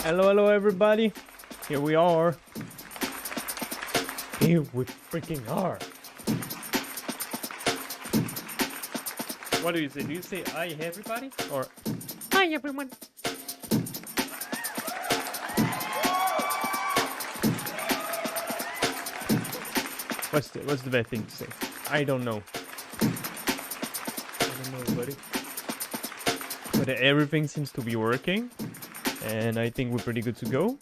Hello, hello, everybody. Here we are. Here we freaking are. What do you say? Do you say hi, everybody? Or hi, everyone? What's the best thing to say? I don't know. I don't know, buddy. But everything seems to be working. And I think we're pretty good to go.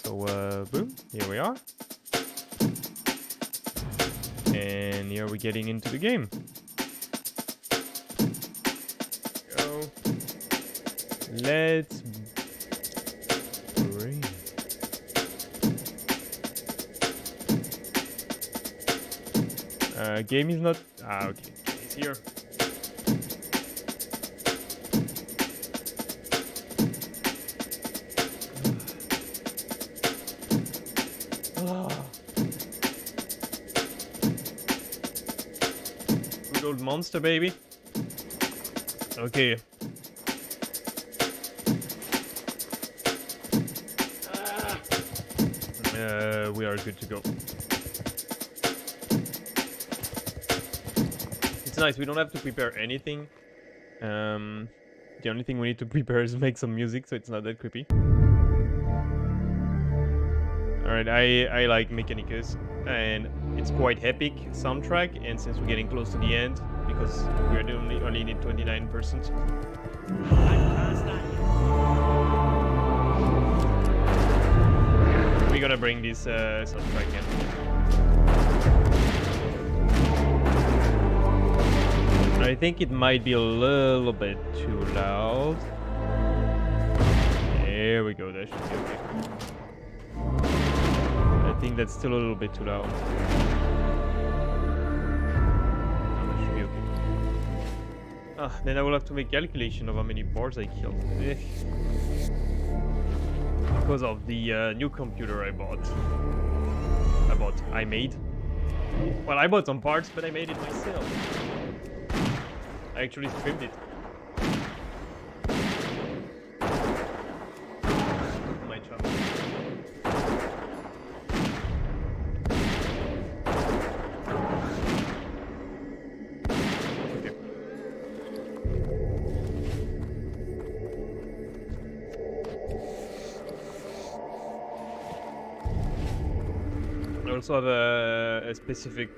So, boom, here we are. And here we're getting into the game. Go. Let's bring. Game is not. Okay. It's here. Good old monster, baby. Okay. We are good to go. It's nice, we don't have to prepare anything. The only thing we need to prepare is make some music, so it's not that creepy. Alright, I like Mechanicus, and it's quite epic soundtrack, and since we're getting close to the end, because we only need 29%. We're gonna bring this soundtrack in. I think it might be a little bit too loud. There we go, that should be okay. I think that's still a little bit too loud. That should be okay. Then I will have to make calculation of how many boars I killed. Because of the new computer I bought. I made. Well, I bought some parts, but I made it myself. I actually streamed it. My channel. Okay. I also have a specific,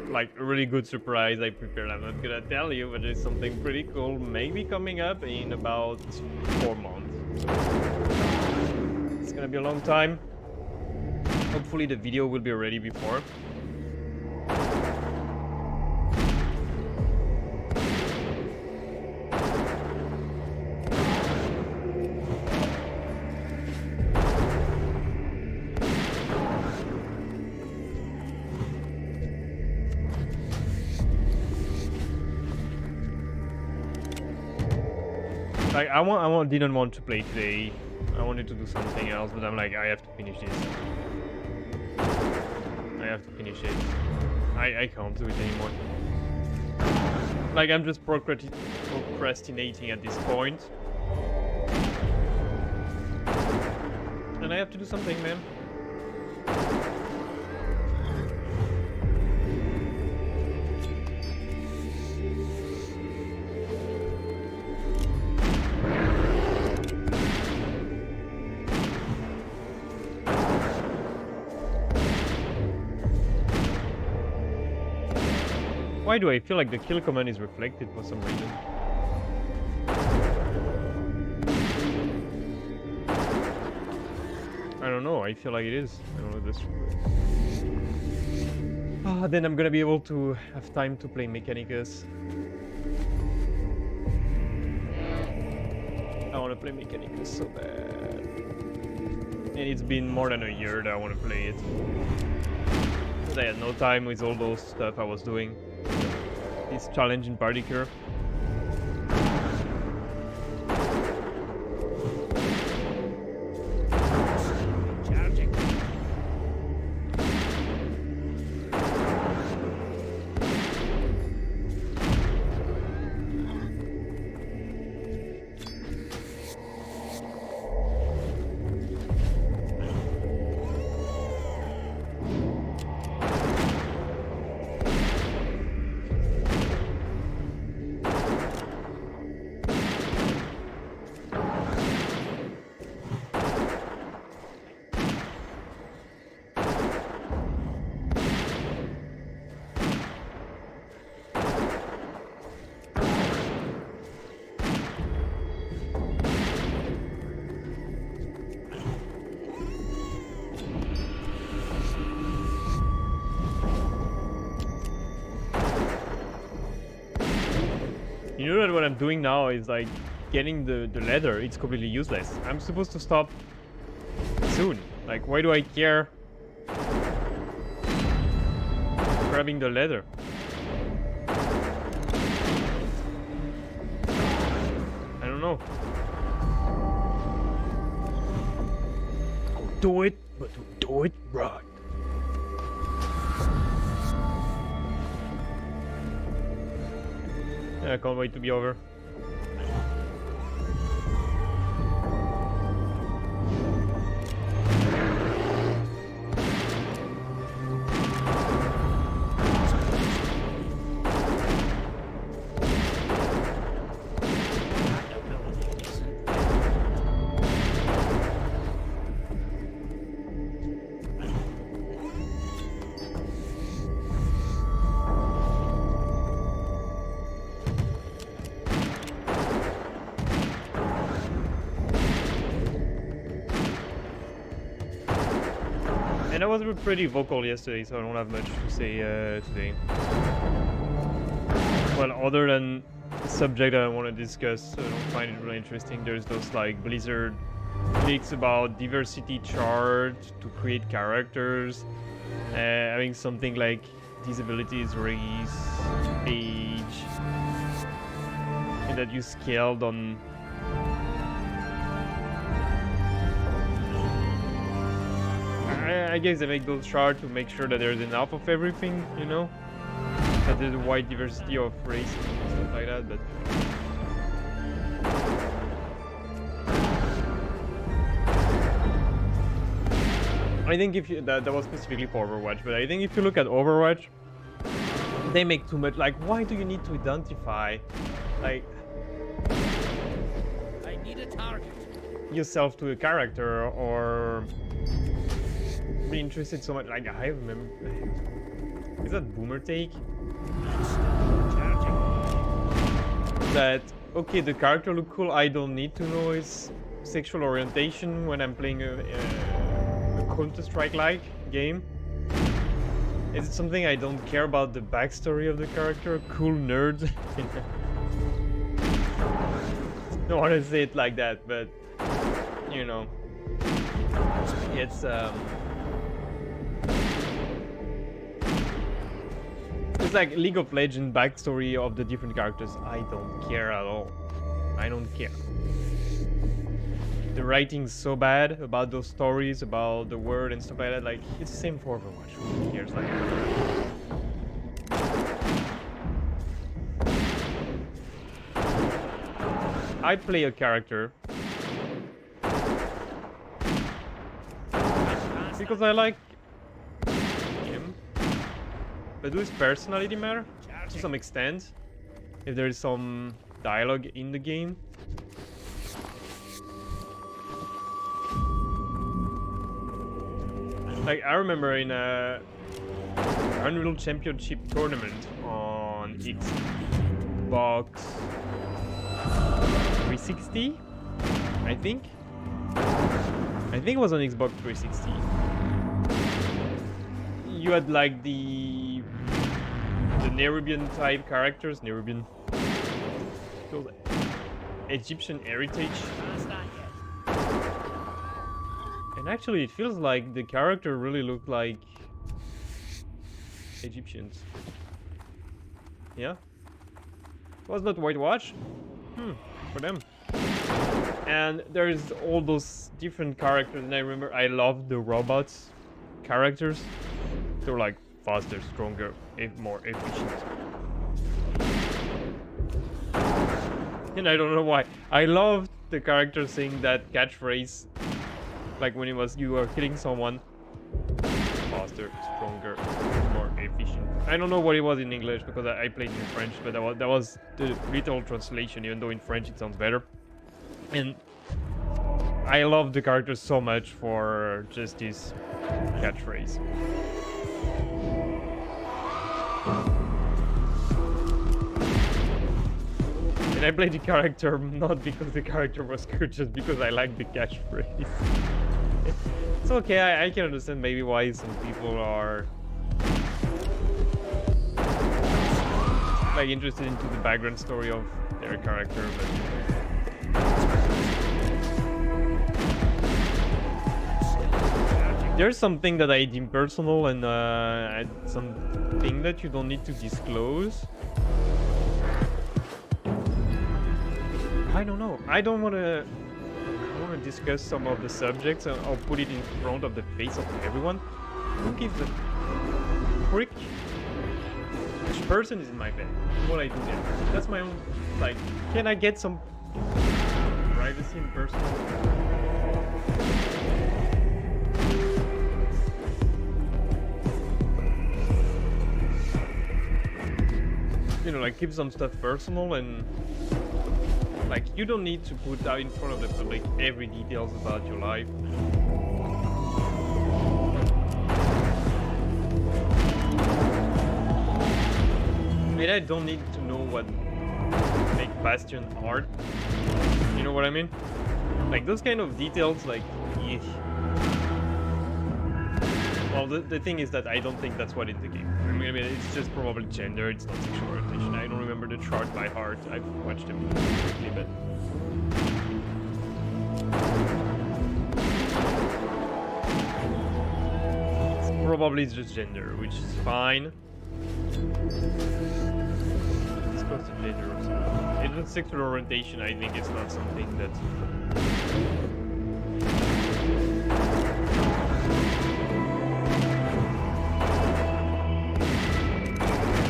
like, a really good surprise I prepared. I'm not gonna tell you, but there's something pretty cool maybe coming up in about 4 months. It's gonna be a long time. Hopefully the video will be ready before. Like, I didn't want to play today. I wanted to do something else, but I'm like, I have to finish this. I have to finish it. I can't do it anymore. Like, I'm just procrastinating at this point. And I have to do something, man. Why do I feel like the kill command is reflected for some reason? I don't know, I feel like it is. I don't know this. Then I'm gonna be able to have time to play Mechanicus. I wanna play Mechanicus so bad. And it's been more than a year that I wanna play it. Because I had no time with all those stuff I was doing. This challenge in particular. Charging. Literally what I'm doing now is like getting the leather. It's completely useless. I'm supposed to stop soon. Like, why do I care grabbing the leather? I don't know. Do it, but do it right. I can't wait to be over. And I was pretty vocal yesterday, so I don't have much to say today. Well, other than the subject that I want to discuss, I don't find it really interesting. There's those like Blizzard leaks about diversity chart to create characters, having something like disabilities, race, age, and that you scaled on. I guess they make those charts to make sure that there's enough of everything, you know? That there's a wide diversity of race and stuff like that, but... I think if you... That was specifically for Overwatch, but I think if you look at Overwatch, they make too much... Like, why do you need to identify, like... I need a target. Yourself to a character, or... be interested so much, like I remember. Is that Boomer Take? That okay, the character look cool. I don't need to know his sexual orientation when I'm playing a Counter-Strike-like game. Is it something I don't care about the backstory of the character? Cool nerd. Don't want to say it like that, but you know, it's It's like League of Legends backstory of the different characters. I don't care at all. I don't care. The writing's so bad about those stories, about the world and stuff like that. Like, it's the same for Overwatch. Who cares? Like, I play a character because I like him. But does personality matter? To some extent. If there is some dialogue in the game. Like, I remember in a Unreal Championship tournament on Xbox 360, I think it was on Xbox 360. You had like the Nerubian type characters, Nerubian, those Egyptian heritage. And actually it feels like the character really looked like Egyptians. Yeah? Was not whitewash? For them. And there's all those different characters, and I remember I loved the robots characters. They were like faster, stronger, more efficient. And I don't know why. I loved the character saying that catchphrase. Like when you were killing someone. Faster, stronger, more efficient. I don't know what it was in English because I played in French, but that was the literal translation, even though in French it sounds better. And I love the character so much for just this catchphrase. And I played the character not because the character was good, just because I like the catchphrase. It's okay, I can understand maybe why some people are like interested into the background story of their character, but there's something that I deem personal and something that you don't need to disclose. I don't know. I want to discuss some of the subjects and I'll put it in front of the face of everyone. Who gives a frick which person is in my bed? What I do there? That's my own. Like, can I get some privacy and personal? You know, like keep some stuff personal and like you don't need to put out in front of the public every details about your life. And I don't need to know what make Bastion hard. You know what I mean? Like those kind of details, like eesh. Well, the thing is that I don't think that's what it's the game. I mean, it's just probably gender, it's not sexual orientation. I don't remember the chart by heart. I've watched them quickly, but... it's probably just gender, which is fine. It's close to gender or something. It's not sexual orientation, I think it's not something that...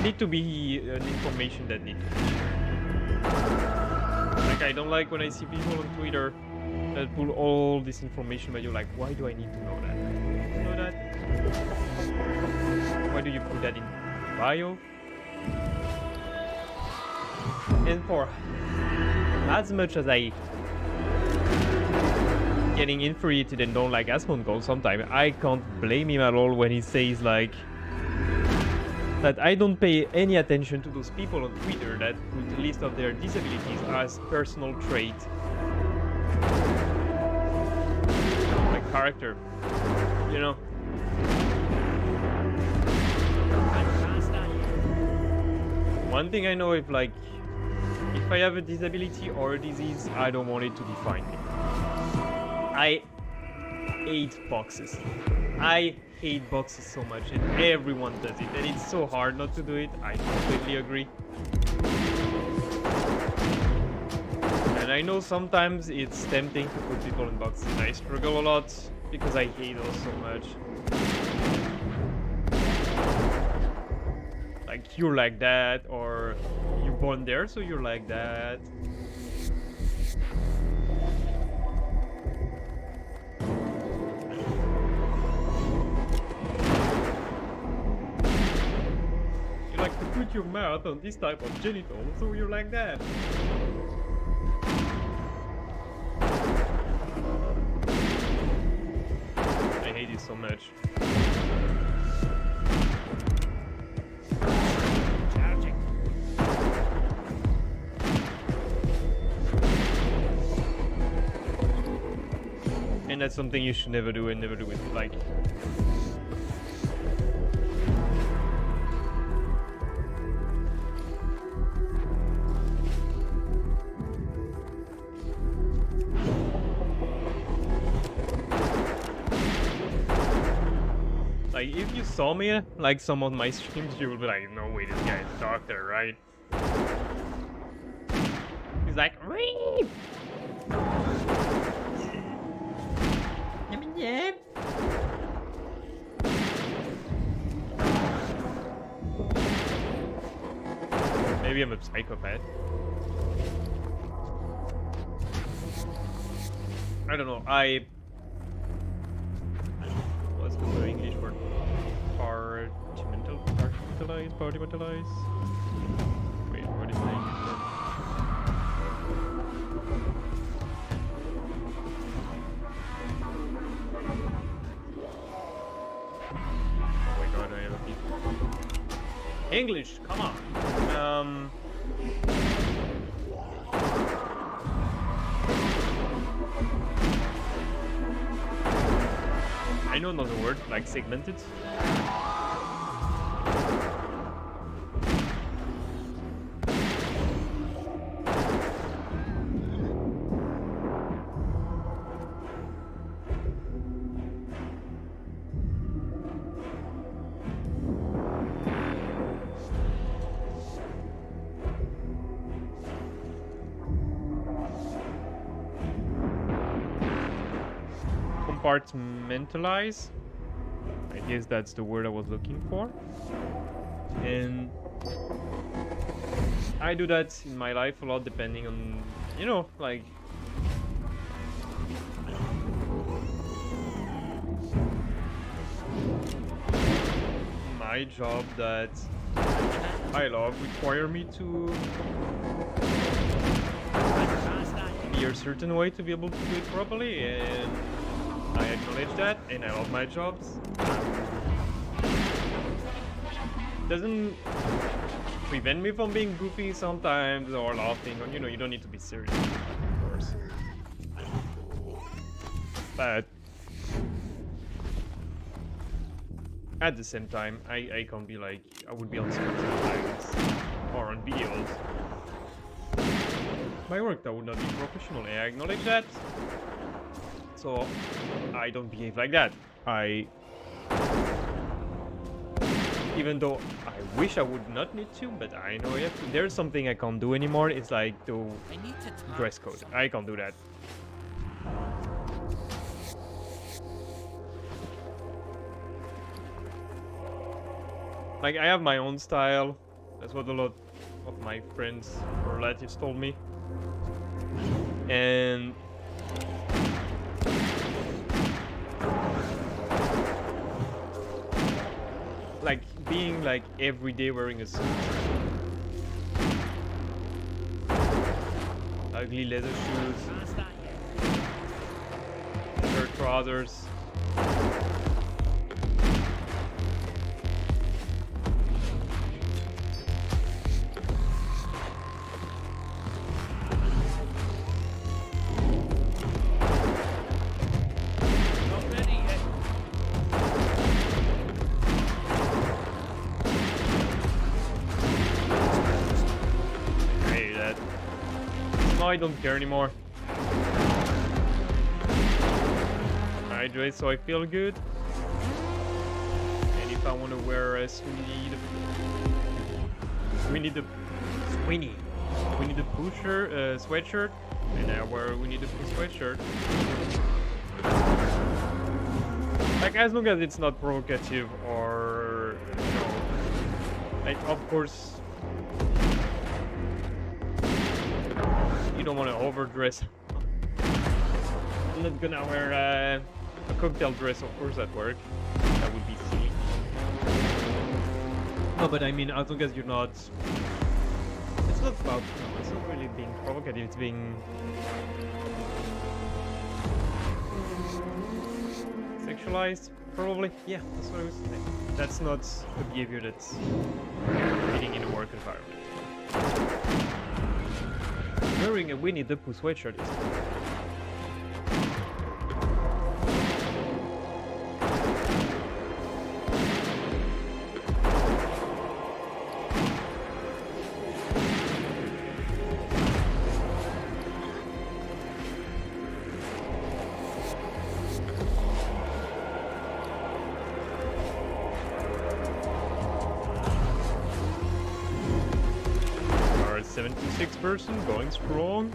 need to be an information that needs to be shared. Like I don't like when I see people on Twitter that pull all this information, but you're like, why do I need to know that? I don't need to know that. Why do you put that in bio? And for as much as I getting infuriated and don't like Asmongold sometimes, I can't blame him at all when he says like that I don't pay any attention to those people on Twitter that put a list of their disabilities as personal trait. Like character, you know. One thing I know, if I have a disability or a disease, I don't want it to define me. I hate boxes. I hate boxes so much, and everyone does it, and it's so hard not to do it. I completely agree. And I know sometimes it's tempting to put people in boxes. I struggle a lot because I hate those so much. Like, you're like that, or you're born there, so you're like that. Put your mouth on this type of genital, so you're like that. I hate it so much. And that's something you should never do, and never do it. Like, like, if you saw me, like, some of my streams, you would be like, no way, this guy's a doctor, right? He's like, Reef! Yeah. Maybe I'm a psychopath. I don't know, what's the English word? Compartmentalize? Wait, what is the English word? Oh my god, I have a beat. English, come on! I know another word, like segmented. compartmentalize. I guess that's the word I was looking for. And I do that in my life a lot, depending on, you know, like my job that I love require me to be a certain way to be able to do it properly, and I acknowledge that, and I love my jobs. Doesn't prevent me from being goofy sometimes or laughing, or, you know, you don't need to be serious, of course. But at the same time, I can't be like, I would be on sometimes or on videos. My work that would not be professional, and I acknowledge that. So I don't behave like that. Even though I wish I would not need to, but I know if there's something I can't do anymore, it's like the dress code. I can't do that. Like, I have my own style. That's what a lot of my friends or relatives told me. And like being like every day wearing a suit, ugly leather shoes, shirt, trousers. I don't care anymore. I dress so I feel good. And if I want to wear a Sweeney the Pooh sweatshirt, and I wear Winnie the Pooh sweatshirt. Like, as long as it's not provocative or, you know, like, of course, you don't want to overdress. I'm not gonna wear a cocktail dress, of course, at work. That would be silly. No, but I mean, as long as you're not... It's not about... No, it's not really being provocative, it's being... sexualized, probably. Yeah, that's what I was saying. That's not a behavior that's fitting in a work environment. Wearing a Winnie the Pooh sweatshirt is... Our 76 person going strong.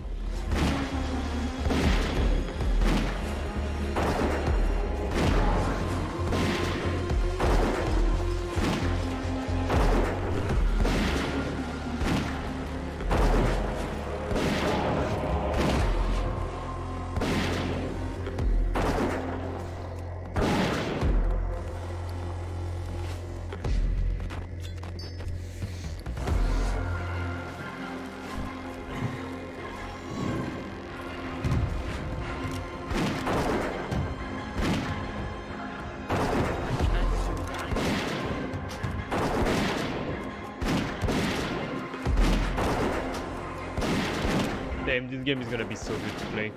Damn, this game is gonna be so good to play.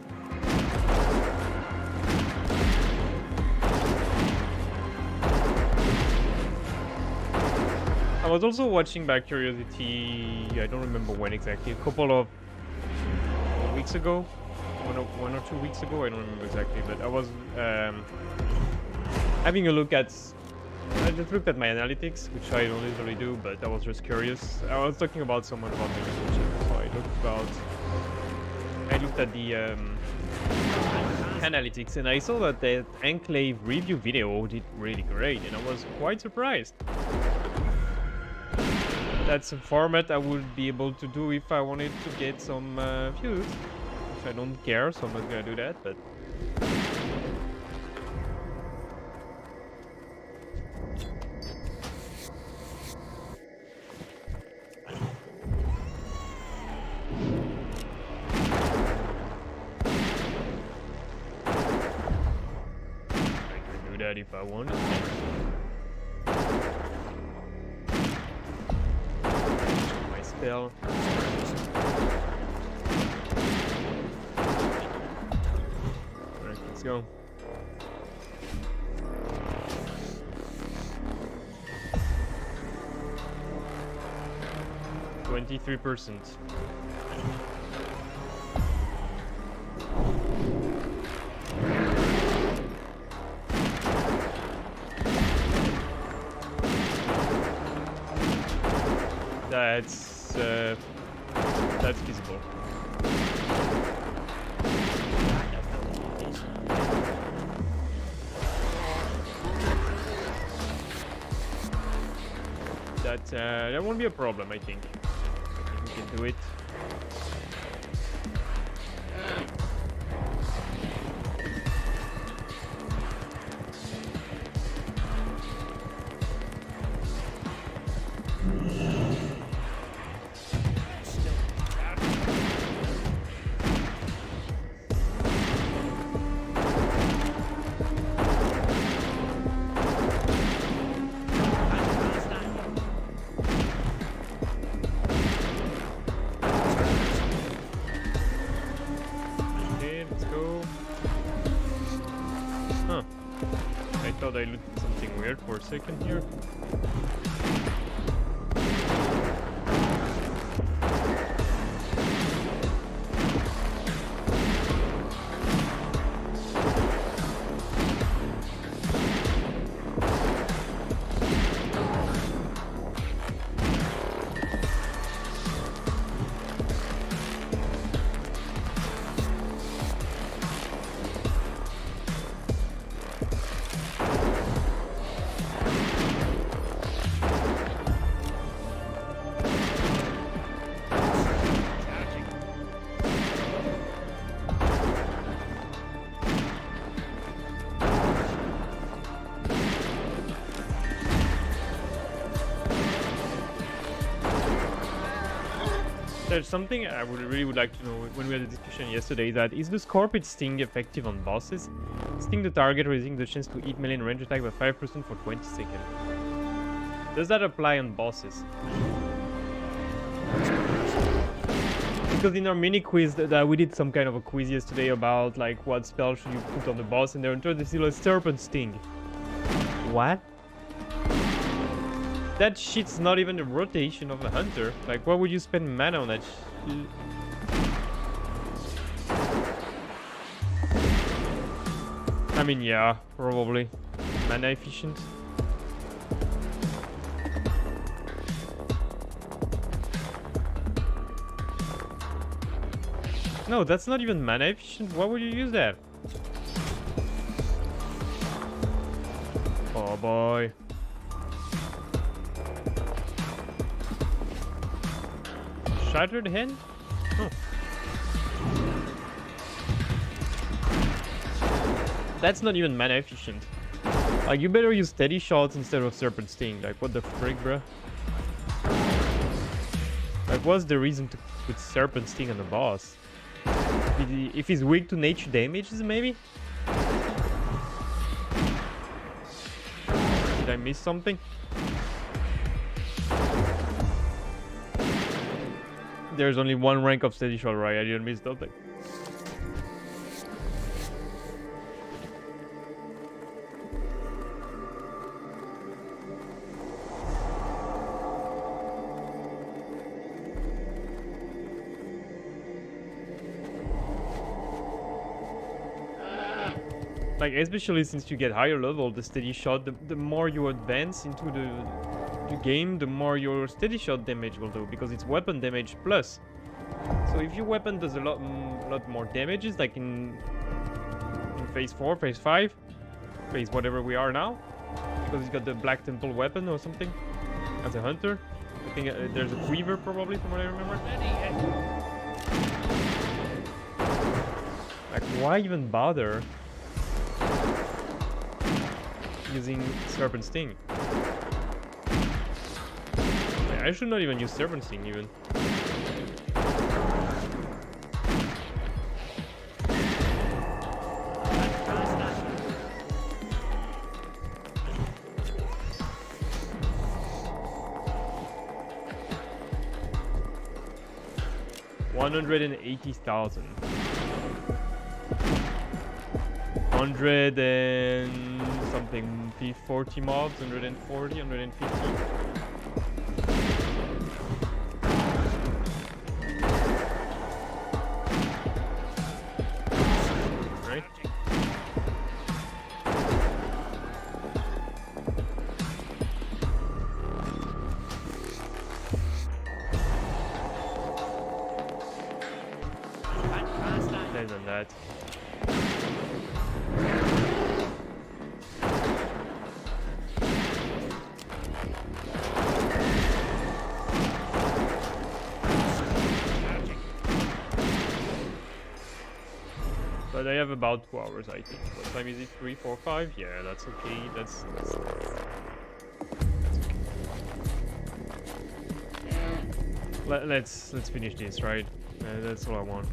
I was also watching by curiosity, I don't remember when exactly, a couple of weeks ago, one or 2 weeks ago, I don't remember exactly, but I was having a look at, I just looked at my analytics, which I don't usually do, but I was just curious. I was talking about someone about my YouTube, so I looked at the analytics, and I saw that the Enclave review video did really great, and I was quite surprised. That's a format I would be able to do if I wanted to get some views. Which I don't care, so I'm not gonna do that, but... I can do that if I want. Spell. Alright, let's go. %. That's feasible. That won't be a problem, I think. I think we can do it. I looked at something weird for a second here. There's something I really would like to know when we had a discussion yesterday, that is the Scorpion Sting effective on bosses? Sting the target, raising the chance to hit melee and range attack by 5% for 20 seconds. Does that apply on bosses? Because in our mini quiz that we did some kind of a quiz yesterday about like what spell should you put on the boss, and they're told still a Serpent Sting. What? That shit's not even the rotation of a hunter. Like, why would you spend mana on that shit? I mean, yeah, probably. Mana efficient. No, that's not even mana efficient. Why would you use that? Oh boy. Shattered Hen? Oh. That's not even mana efficient. Like, you better use steady shots instead of Serpent Sting. Like, what the frick, bruh? Like, what's the reason to put Serpent Sting on the boss? If he's weak to nature damages, maybe? Did I miss something? There's only one rank of steady shot, right? I didn't miss something. Like, especially since you get higher level, the steady shot, the more you advance into the game, the more your steady shot damage will do, because it's weapon damage plus. So if your weapon does a lot more damages, like in phase 4, phase 5, phase whatever we are now. Because he's got the Black Temple weapon or something. As a hunter. I think there's a Weaver probably from what I remember. Like, why even bother using Serpent Sting? I should not even use Serpent Sting even. $180,000. 100 and something, 40 mobs, 140, 150. Right? Less than that. But I have about 2 hours, I think. What time is it? 3, 4, 5? Yeah, that's okay. That's okay. Let's finish this, right? That's all I want.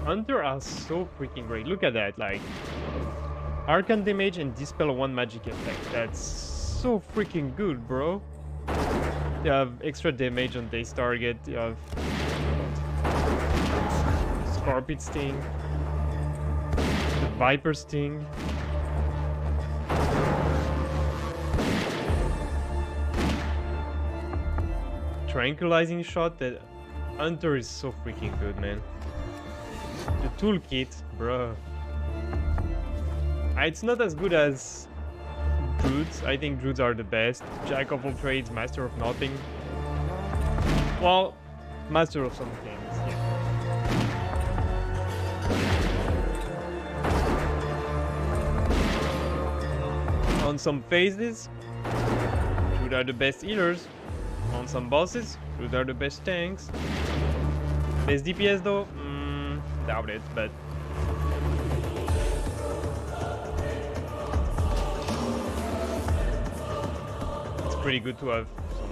Hunter are so freaking great. Look at that, like Arcane damage and dispel 1 magic effect. That's so freaking good, bro. They have extra damage on base target. You have Scorpion Sting, the Viper Sting. Tranquilizing shot. That Hunter is so freaking good, man. The toolkit, bro. It's not as good as Druids. I think Druids are the best. Jack of all trades, master of nothing. Well, master of some things, yeah. On some phases, Druids are the best healers. On some bosses, Druids are the best tanks. Best DPS though? Doubt it, but it's pretty good to have some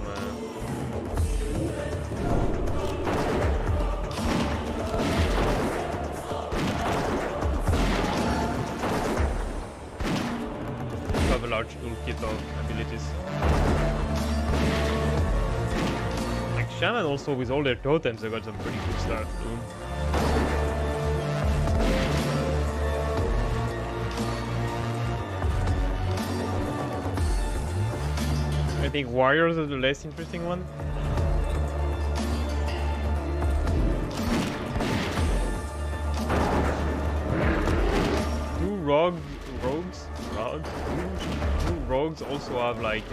have a large toolkit of abilities. Like Shaman also, with all their totems, they got some pretty good stuff too. I think warriors are the less interesting one. Two rogues also have like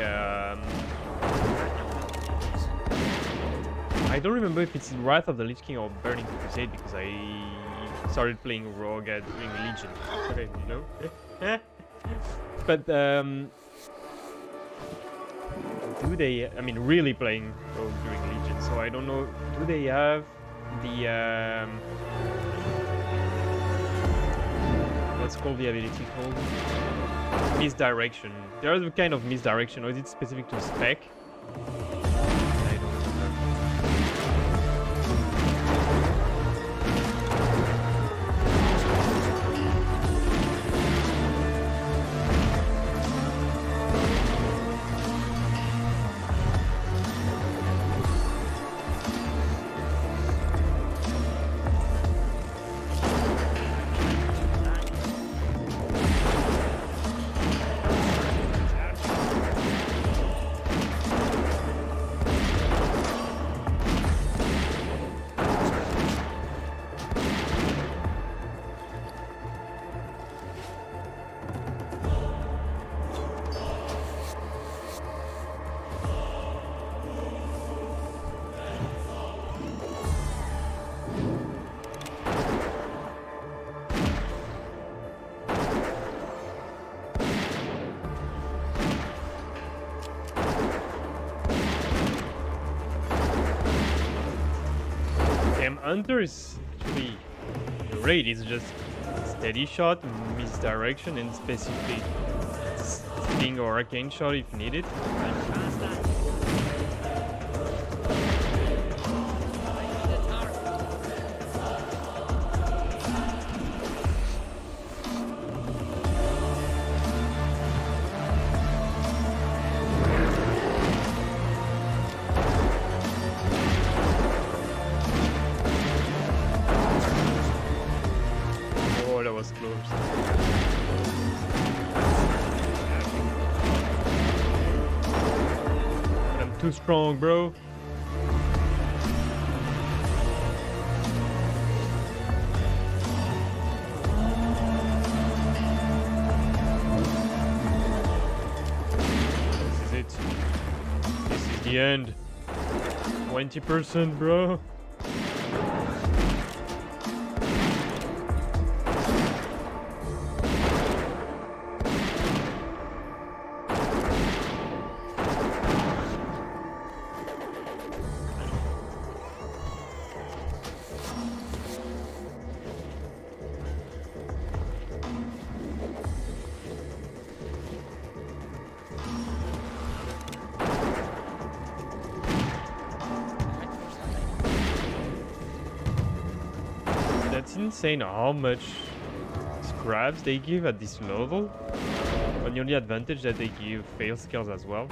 I don't remember if it's in Wrath of the Lich King or Burning Crusade, because I started playing rogue during Legion. Okay, you know. But do they? I mean, really playing rogue during Legion, so I don't know. Do they have the what's called the ability called? Misdirection. There is a kind of misdirection, or is it specific to spec? I don't remember. Hunter is actually great. It's just steady shot, misdirection, and specific sting or arcane shot if needed. Oh, that was close. But I'm too strong, bro. This is it. This is the end. 20%, bro. That's insane how much scraps they give at this level. And the only advantage that they give fail skills as well.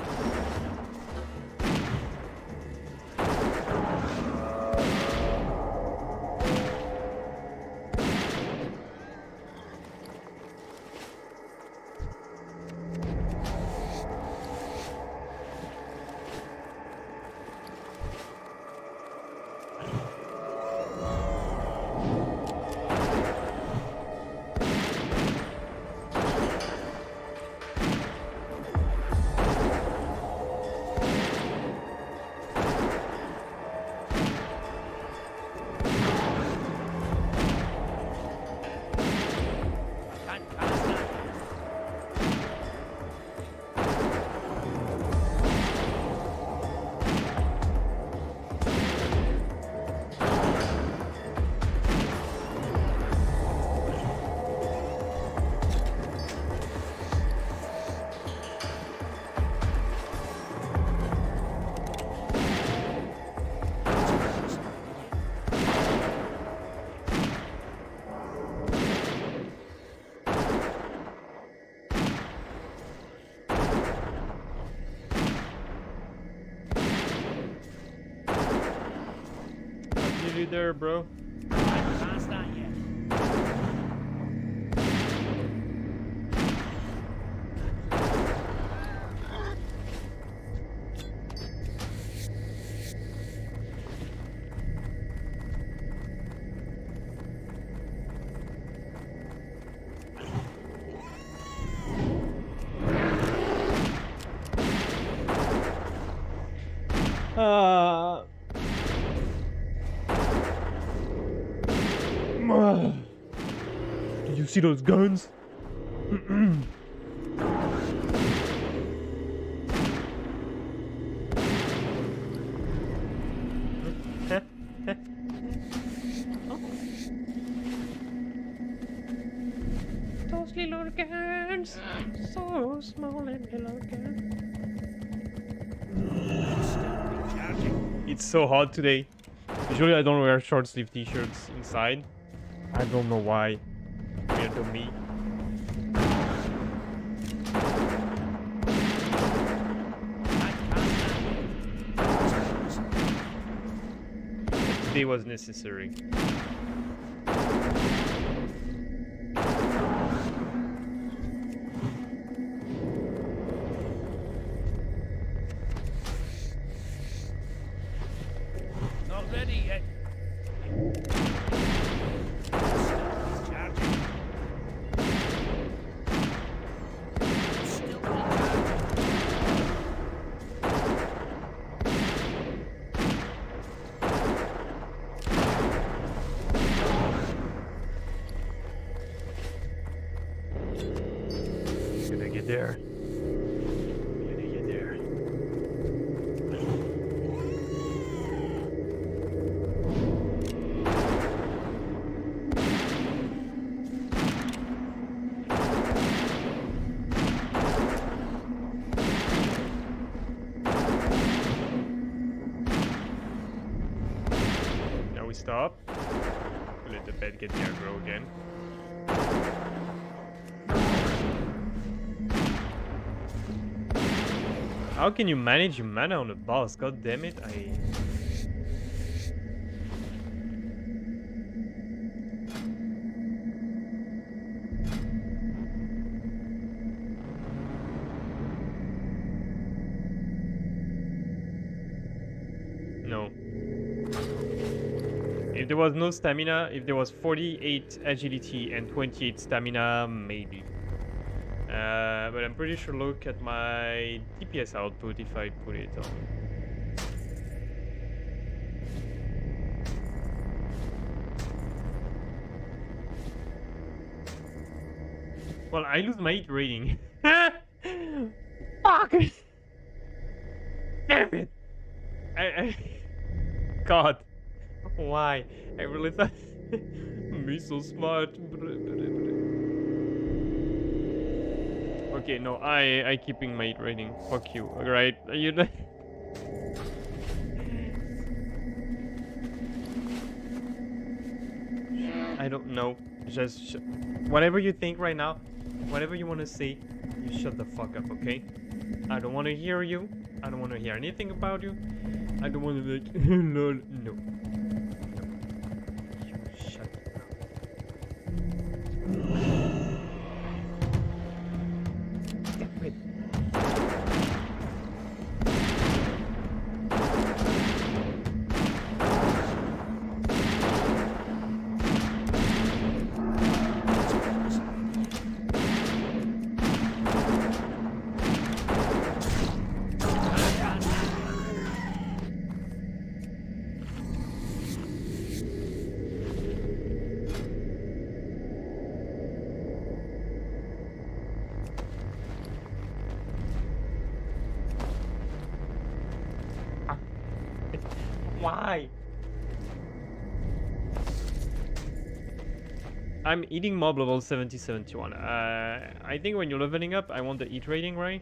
You there, bro? Past that yet. Did you see those guns? Those little guns, so small and little guns. It's so hot today. Usually I don't wear short sleeve t-shirts inside. I don't know why. Weird to me. Today was necessary. Not ready yet. Charging. Still Gonna get there. Gonna get there. stop. Let the bed get the aggro again. How can you manage your mana on a boss? God damn it, No. If there was no stamina, if there was 48 agility and 28 stamina, maybe. But I'm pretty sure look at my DPS output if I put it on. Well, I lose my 8 rating. Fuck! Damn it! God. Why? I really thought... Me so smart. Okay, no, I keeping my 8 rating. Fuck you, alright? You know... I don't know. Just whatever you think right now, whatever you want to say, you shut the fuck up, okay? I don't want to hear you. I don't want to hear anything about you. I don't want to like, no, no. You shut up. Damn it. Why? I'm eating mob level 70, 71. I think when you're leveling up, I want the eat rating, right?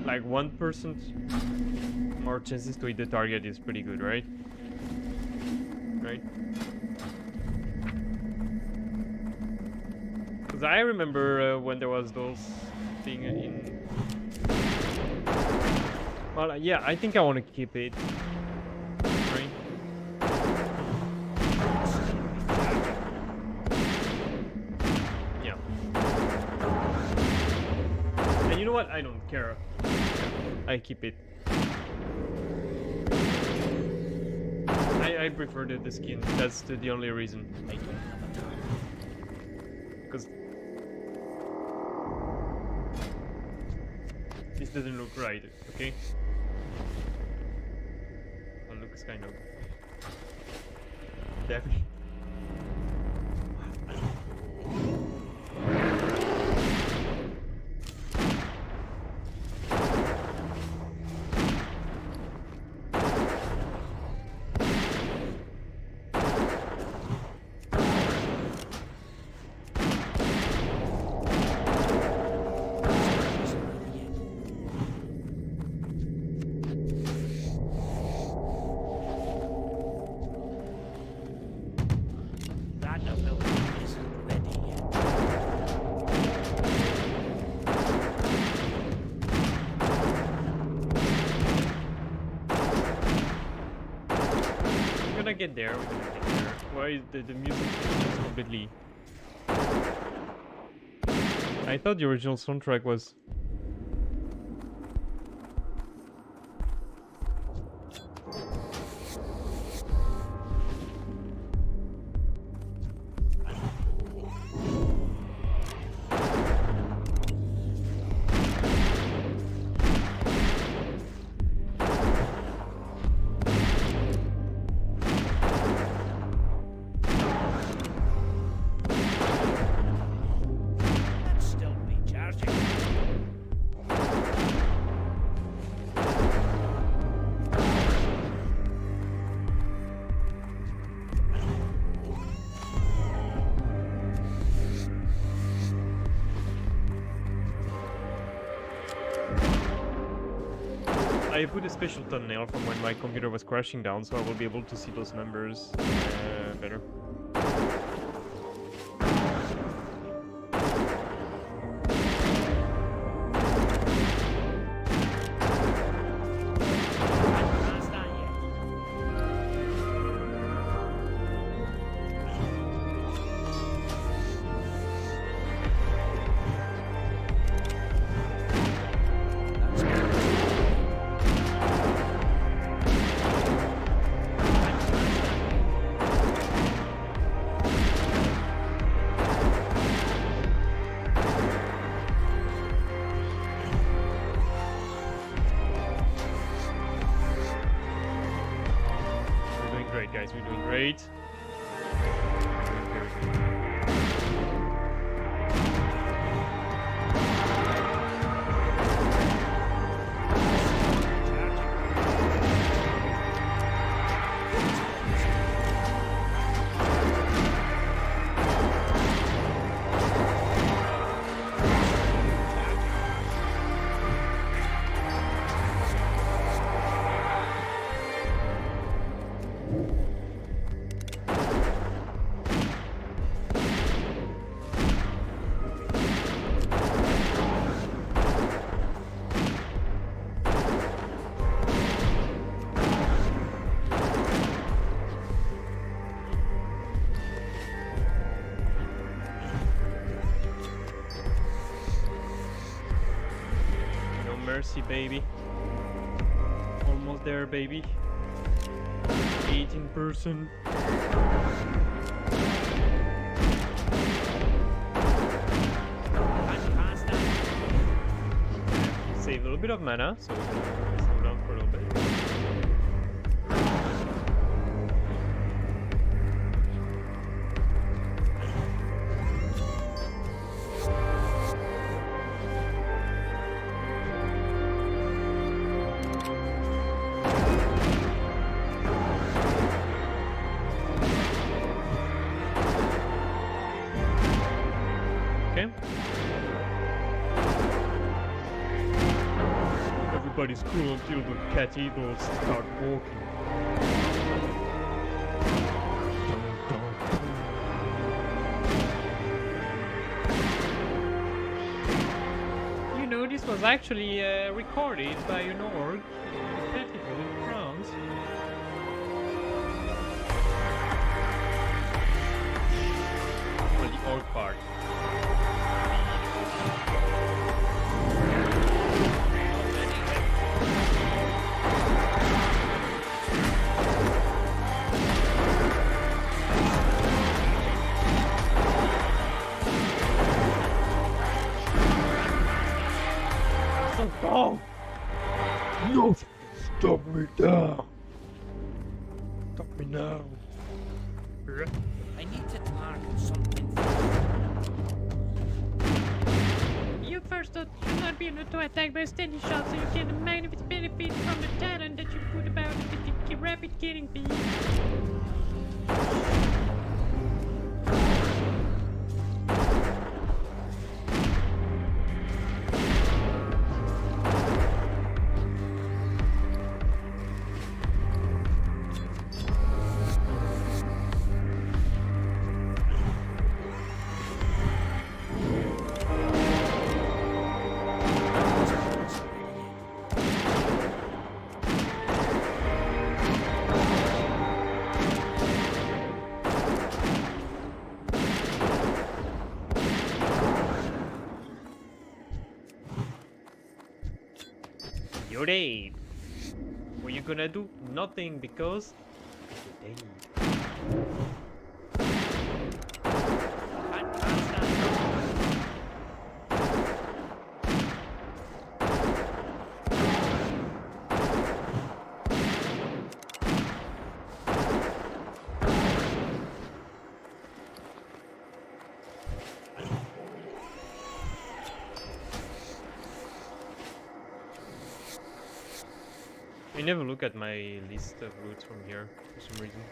Like 1% more chances to hit the target is pretty good, right? Right? Because I remember when there was those thing in... Well, yeah, I think I want to keep it. Right? Yeah. And you know what? I don't care. I keep it. I prefer the skin. That's the only reason. Because this doesn't look right, okay? Well, looks kind of definitely. Get there, we're gonna get there. Why is the music is just completely... I thought the original soundtrack was... I put a special thumbnail from when my computer was crashing down, so I will be able to see those numbers better. Past that yet. That's good. We're doing great, guys. We're doing great. No mercy, baby. Almost there, baby. 18%. I'm past that. Save a little bit of mana, so we can slow down for a little bit. Okay. Everybody's cool until the cat eagles start walking. You know, this was actually recorded by an orc. Beautiful in France. Well, the orc part. Oh! No! Stop me now! Stop me now! I need to target something. You first should not be able to attack by a steady shot, so you get a magnificent benefit from the talent that you put about it with the rapid killing speed. You're dead. What you gonna do? Nothing, because you're dead. I'm past that. I never look at my list of routes from here for some reason.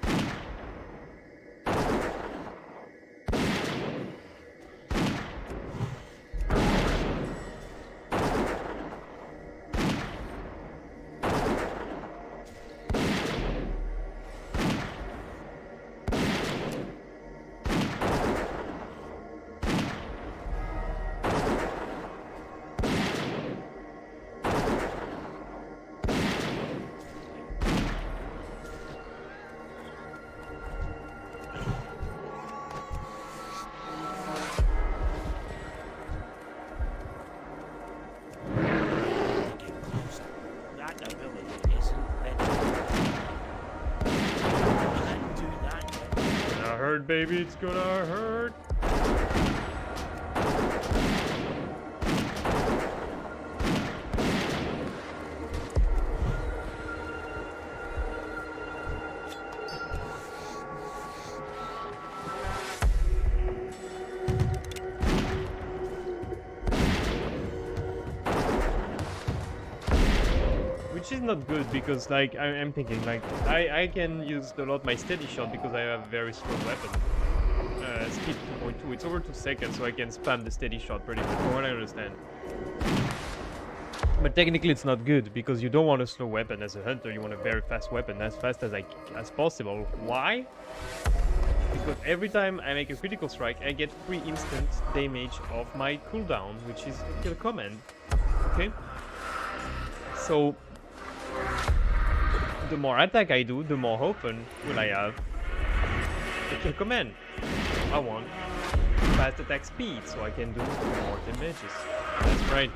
hurt, baby. It's gonna hurt. Which is not good because, like, I'm thinking, like, I can use a lot my steady shot because I have a very strong weapon. Speed 2.2. It's over 2 seconds, so I can spam the steady shot pretty much, from what I understand. But technically, it's not good because you don't want a slow weapon as a hunter. You want a very fast weapon, as fast as possible. Why? Because every time I make a critical strike, I get 3 instant damage of my cooldown, which is a kill command. Okay. So the more attack I do, the more often will I have a kill command. I want fast attack speed, so I can do more damages. That's right.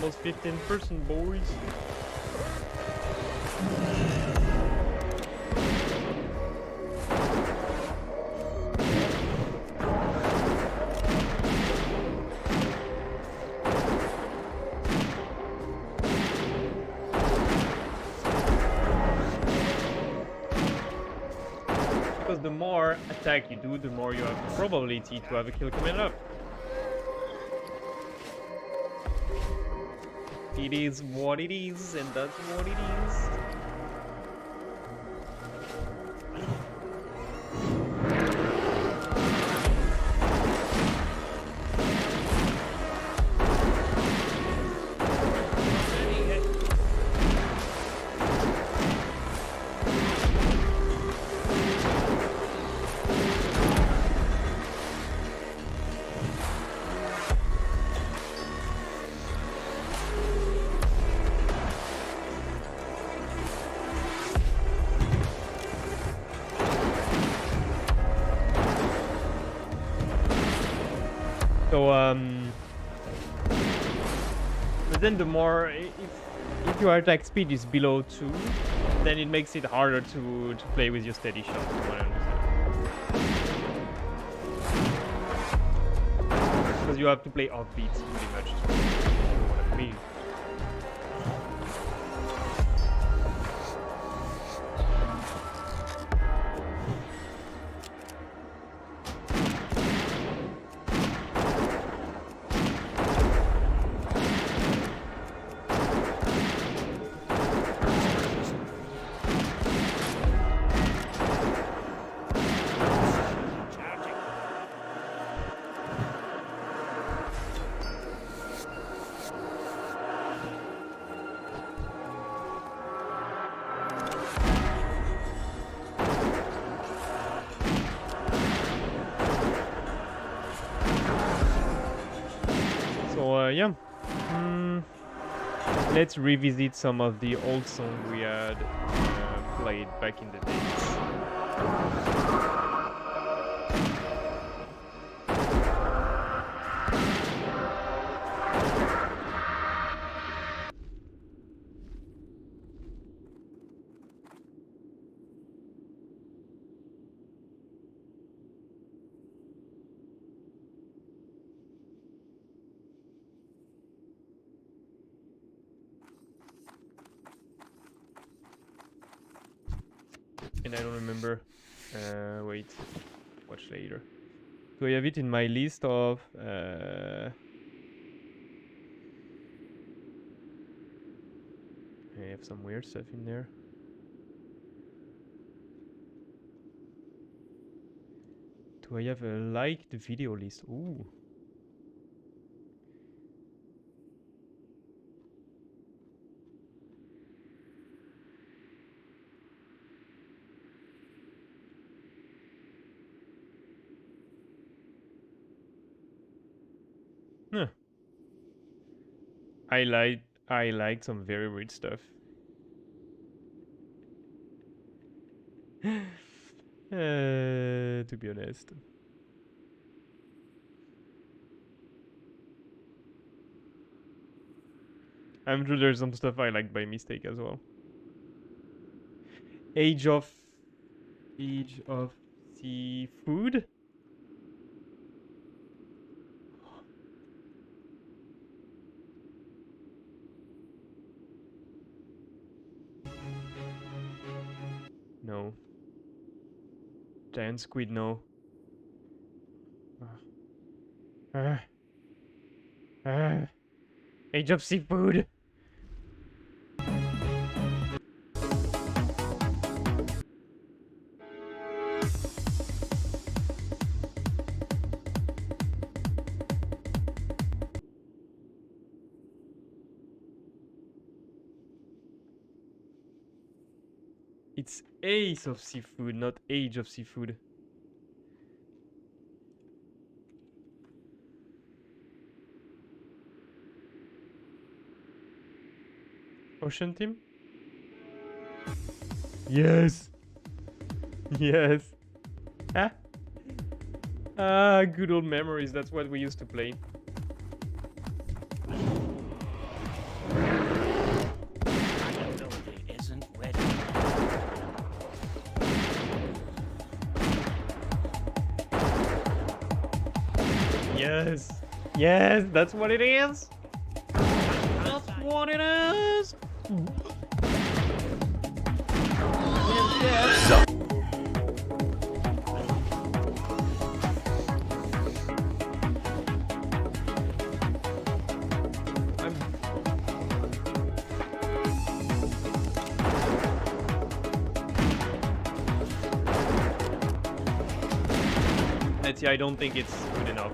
Almost 15%, boys. Because the more attack you do, the more you have the probability to have a kill command up. It is what it is, and that's what it is. So, but then the more, if your attack speed is below 2, then it makes it harder to play with your steady shot, from what I understand. Because you have to play offbeat, pretty much. What I mean. So yeah, let's revisit some of the old songs we had played back in the days. And I don't remember. Wait, watch later. Do I have it in my list of? I have some weird stuff in there. Do I have a like the video list? Ooh. I like some very rich stuff. To be honest. I'm sure there's some stuff I like by mistake as well. Age of seafood? No. Giant squid, no. Age of seafood. It's Ace of Seafood, not Age of Seafood. Ocean Team? Yes! Yes! Ah! Ah, good old memories, that's what we used to play. Ability isn't ready. Yes! Yes, that's what it is! That's what it is! Yes. Let's see, I don't think it's good enough.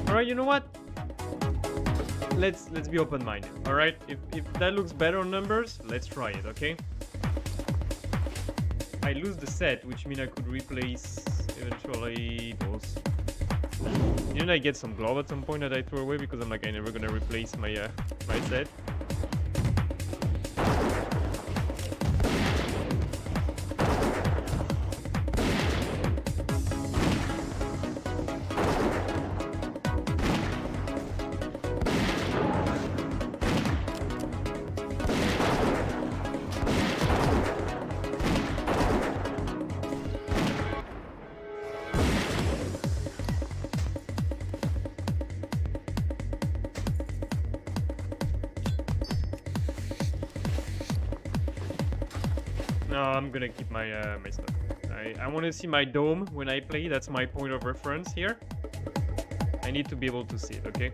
Alright, you know what? Let's be open-minded. Alright? If that looks better on numbers, let's try it, okay? I lose the set, which means I could replace eventually those. Didn't I get some glove at some point that I threw away because I'm like I'm never gonna replace my my set? No, I'm gonna keep my my stuff. I want to see my dome when I play. That's my point of reference here. I need to be able to see it, okay?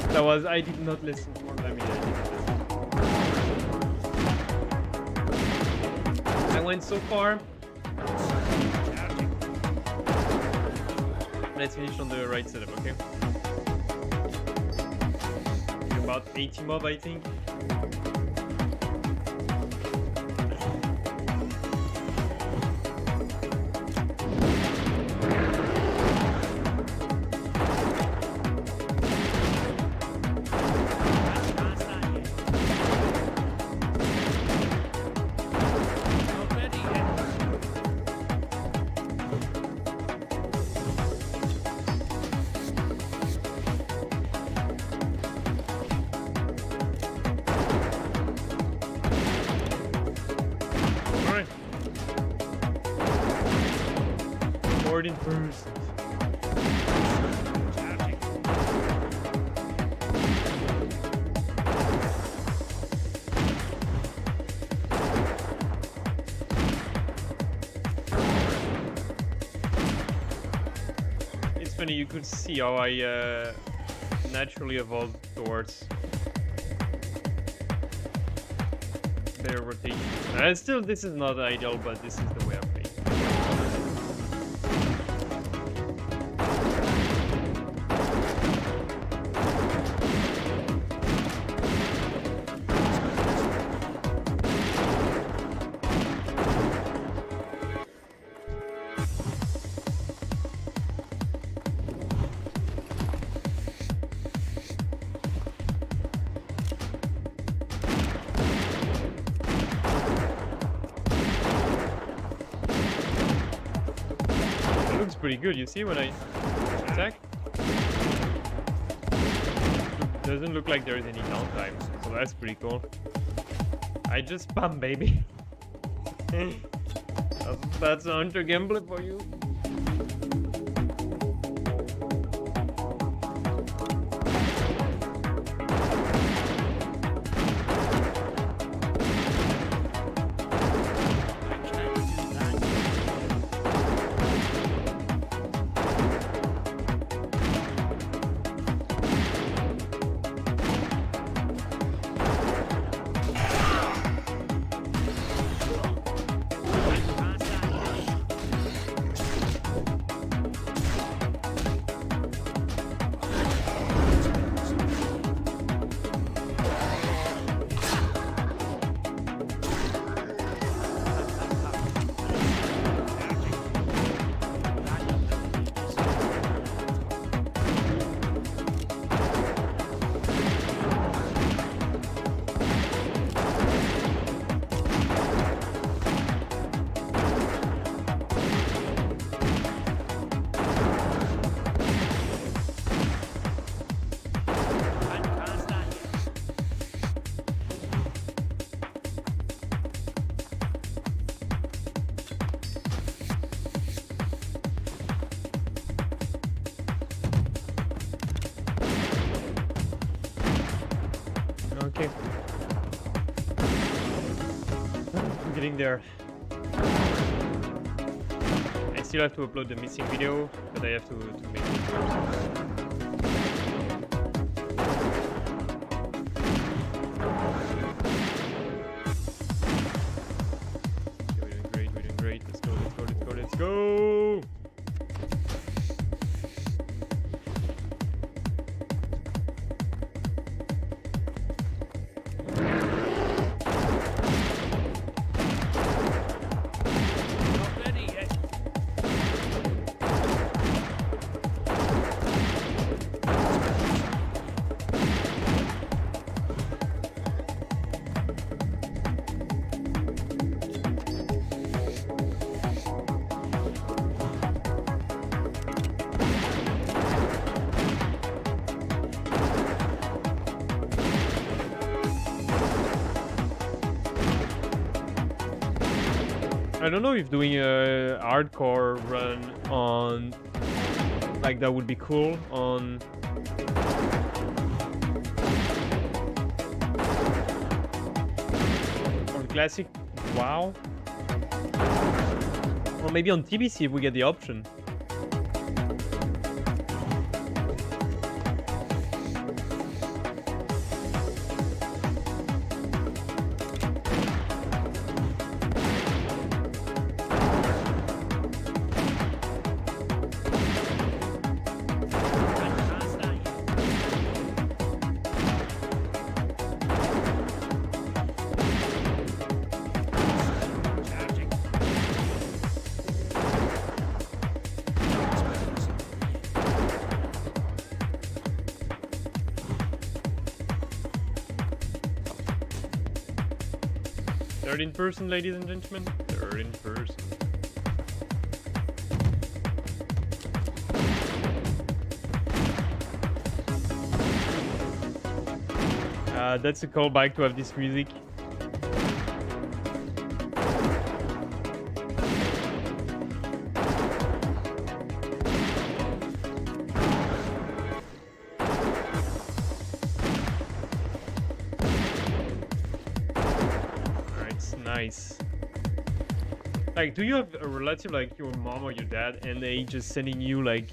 That was, I did not listen for I mean, I didn't listen. I went so far. Let's finish on the right setup, okay? About 80 mob, I think. In first. funny. You could see how I naturally evolved towards their rotation. Still, this is not ideal, but this is the way I'm playing. Pretty good, you see when I attack? Doesn't look like there is any downtime, so that's pretty cool. I just spam, baby. That's hunter gameplay for you. Okay. I'm getting there. I still have to upload the missing video, but I have to make it first. Okay, we're doing great. Let's go! I don't know if doing a hardcore run on like that would be cool on classic WoW, or maybe on TBC if we get the option. Third in person, ladies and gentlemen. Third in person. That's a callback to have this music. Nice. Like, do you have a relative like your mom or your dad and they just sending you like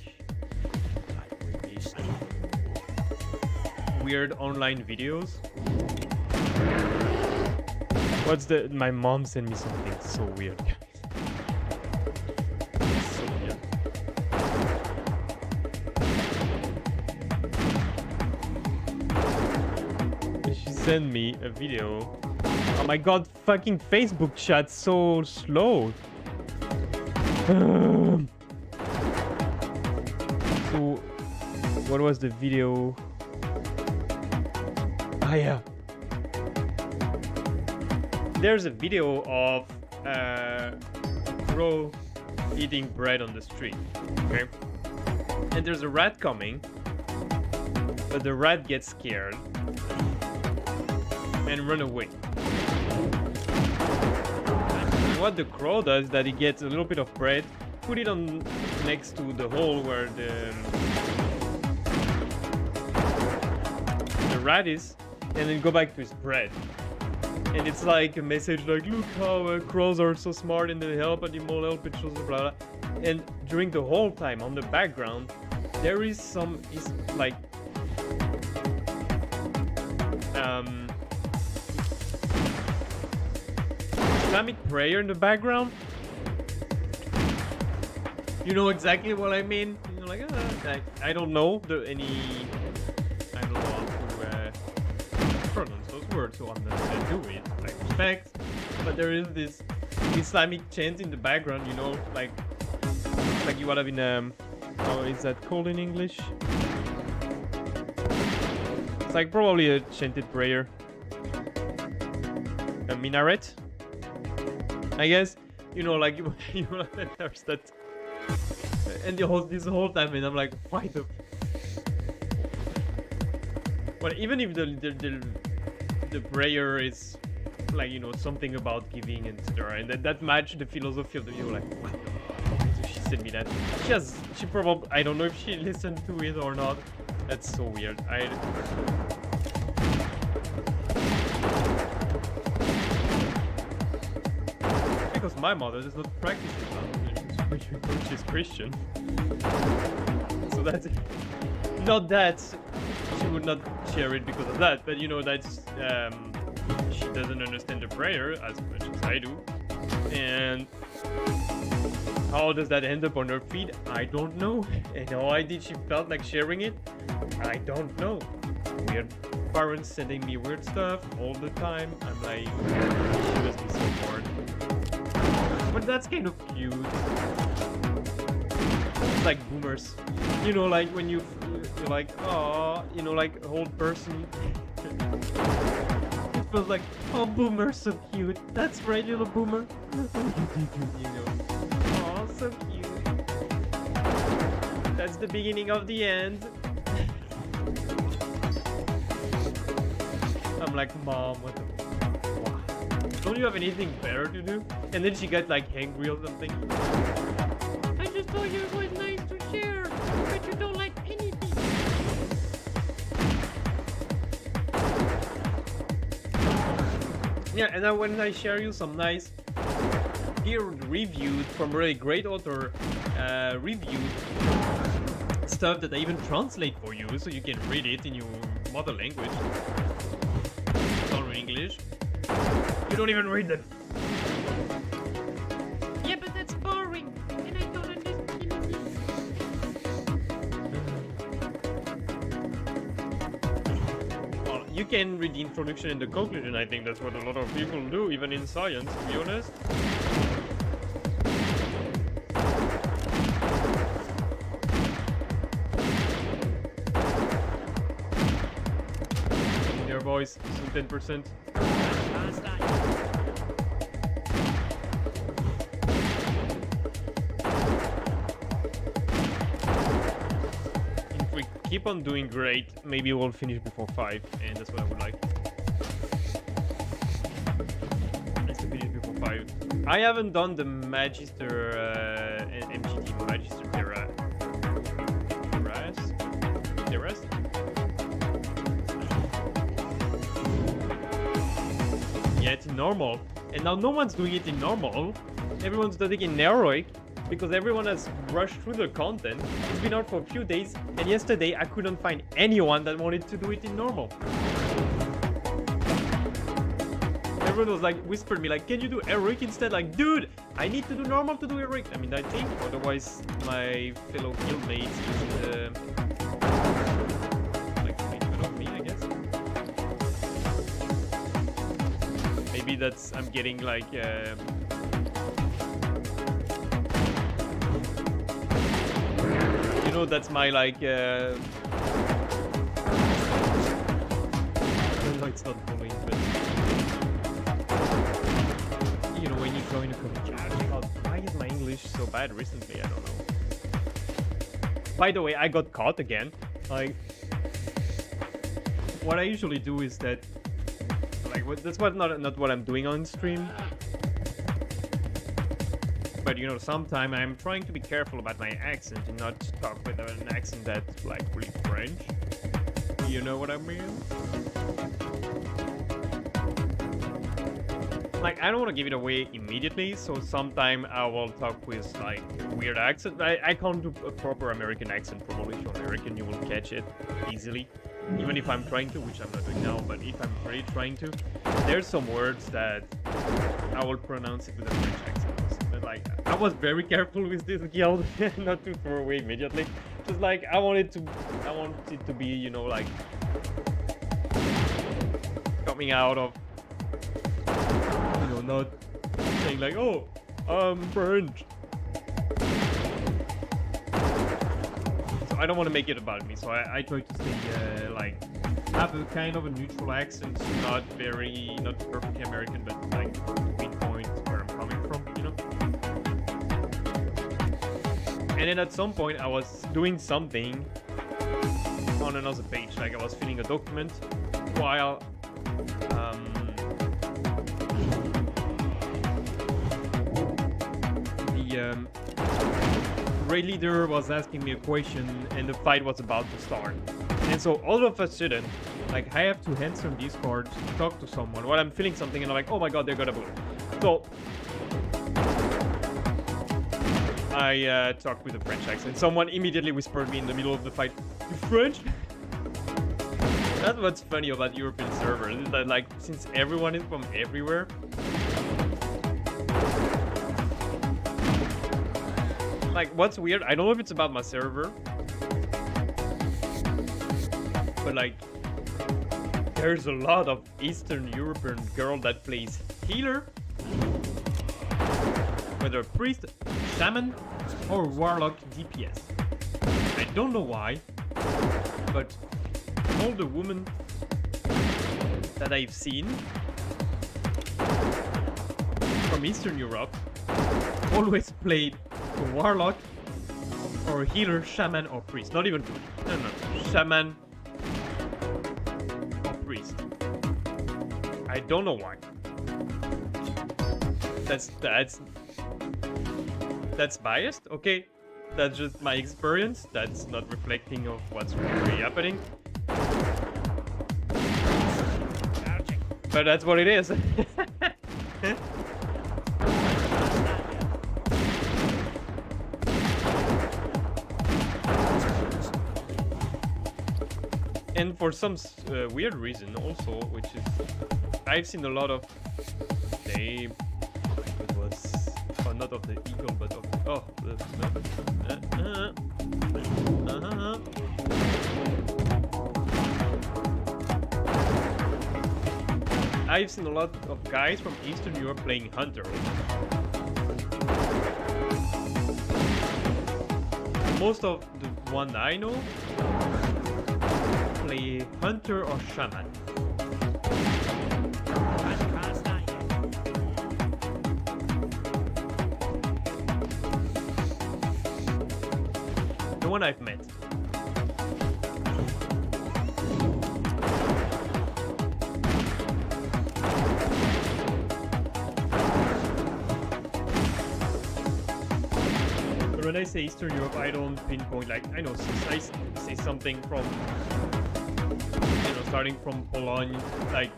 weird online videos. What's the? My mom sent me something so weird, guys. So weird. She sent me a video. Oh my god, fucking Facebook chat so slow. So, what was the video? Ah, yeah. There's a video of a crow eating bread on the street. Okay. And there's a rat coming, but the rat gets scared and run away. And what the crow does is that he gets a little bit of bread, put it on next to the hole where the rat is, and then go back to his bread. And it's like a message like, look how crows are so smart and they help animal help each other, blah, blah. And during the whole time on the background, there is some Islamic prayer in the background. You know exactly what I mean? You're like, I don't know I don't know how to pronounce those words, so I'm not gonna do it. I respect, but there is this Islamic chant in the background, you know, like you would have in how is that called in English? It's like probably a chanted prayer, a minaret, I guess. You know, like you there's that, and this whole time, and I'm like, why the? Well, even if the prayer is like, you know, something about giving and etc., and that match the philosophy of the video, like, what? So she sent me that. She probably, I don't know if she listened to it or not. That's so weird. Because my mother does not practice Islam. She's Christian. So that's not that she would not share it because of that, but you know, that's she doesn't understand the prayer as much as I do. And how does that end up on her feed? I don't know. And why did she felt like sharing it? I don't know. Weird parents sending me weird stuff all the time. I'm like, she must be so bored. But that's kind of cute. It's like boomers. You know, like when you're like, oh, you know, like old person. It feels like, oh, boomer, so cute. That's right, little boomer. You know, oh, so cute. That's the beginning of the end. I'm like, mom, what the? Wow. Don't you have anything better to do? And then she got like angry or something. I just told you it was nice to share, but you don't like anything. Yeah, and then when I share you some nice peer-reviewed from really great author reviewed stuff that I even translate for you, so you can read it in your mother language. It's all in English. You don't even read them. Yeah, but that's boring, and I don't understand anything. Well, you can read the introduction and the conclusion. I think that's what a lot of people do, even in science, to be honest. Their voice, soon 10%. If we keep on doing great, maybe we'll finish before 5, and that's what I would like. Let's finish before 5. I haven't done the Magister MGT Magister Terras? Yeah, it's in normal. And now no one's doing it in normal. Everyone's doing it in heroic. because everyone has rushed through the content. It's been out for a few days, and yesterday I couldn't find anyone that wanted to do it in normal. Everyone was like, whispered me like, can you do heroic instead? Like, dude, I need to do normal to do heroic. I mean, I think, otherwise my fellow guildmates just like make fun of me, I guess. Maybe that's, I'm getting like you know, that's my like no, it's not bullying, but you know, when you join a community. God, why is my English so bad recently? I don't know. By the way, I got caught again. Like, what I usually do is that, like, that's what not what I'm doing on stream. But you know, sometimes I'm trying to be careful about my accent and not talk with an accent that's like really French. You know what I mean? Like, I don't want to give it away immediately, so sometime I will talk with like a weird accent. I can't do a proper American accent probably. If you're American, you will catch it easily. Even if I'm trying to, which I'm not doing now, but if I'm really trying to, there's some words that I will pronounce it with a French accent. But like, I was very careful with this guild, not to throw away immediately. Just like, I want it to be, you know, like coming out of, you know, not saying like, oh, French. So I don't want to make it about me, so I try to stay like, have a kind of a neutral accent, not perfectly American, but like pinpoint where I'm coming from, you know. And then at some point I was doing something on another page, like I was filling a document while the raid leader was asking me a question and the fight was about to start. And so all of a sudden, like, I have to answer on Discord, talk to someone while I'm filling something, and I'm like, oh my god, they're gonna bully. So I talked with a French accent. Someone immediately whispered me in the middle of the fight, "You French?" That's what's funny about European servers, is that like, since everyone is from everywhere, like, what's weird, I don't know if it's about my server, but like, there's a lot of Eastern European girl that plays healer, whether priest, shaman, or warlock DPS. I don't know why, but all the women that I've seen from Eastern Europe always played a warlock or a healer, shaman, or priest. Not even no, shaman or priest. I don't know why. That's biased, okay? That's just my experience. That's not reflecting of what's really happening. But that's what it is. And for some weird reason also, which is, I've seen a lot of, it was, oh, not of the eagle, but of, oh, I've seen a lot of guys from Eastern Europe playing Hunter. Most of the one I know play Hunter or Shaman. The one I've met. But when I say Eastern Europe, I don't pinpoint, like, I know, I say something from, you know, starting from Poland, like,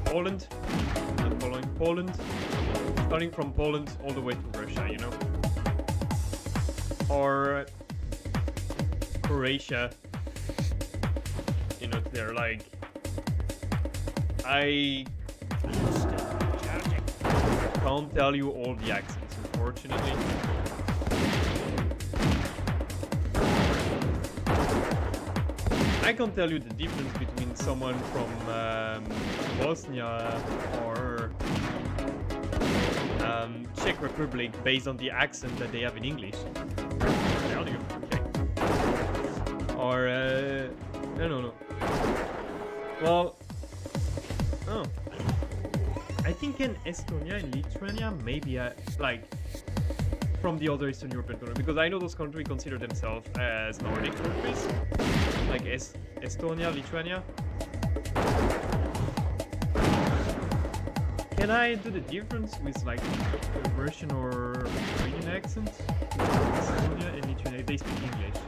Poland, not Poland. Poland, starting from Poland all the way to Russia, you know? Or Croatia. You know, they're like... I can't tell you all the accents, unfortunately. I can't tell you the difference between someone from Bosnia or Czech Republic based on the accent that they have in English. Tell you, okay. Or I don't know. Well, oh, I think in Estonia and Lithuania, maybe like from the other Eastern European countries, because I know those countries consider themselves as Nordic countries, like Estonia, Lithuania. Can I do the difference with like the Russian or Ukrainian accent? Estonia and Lithuania, they speak English.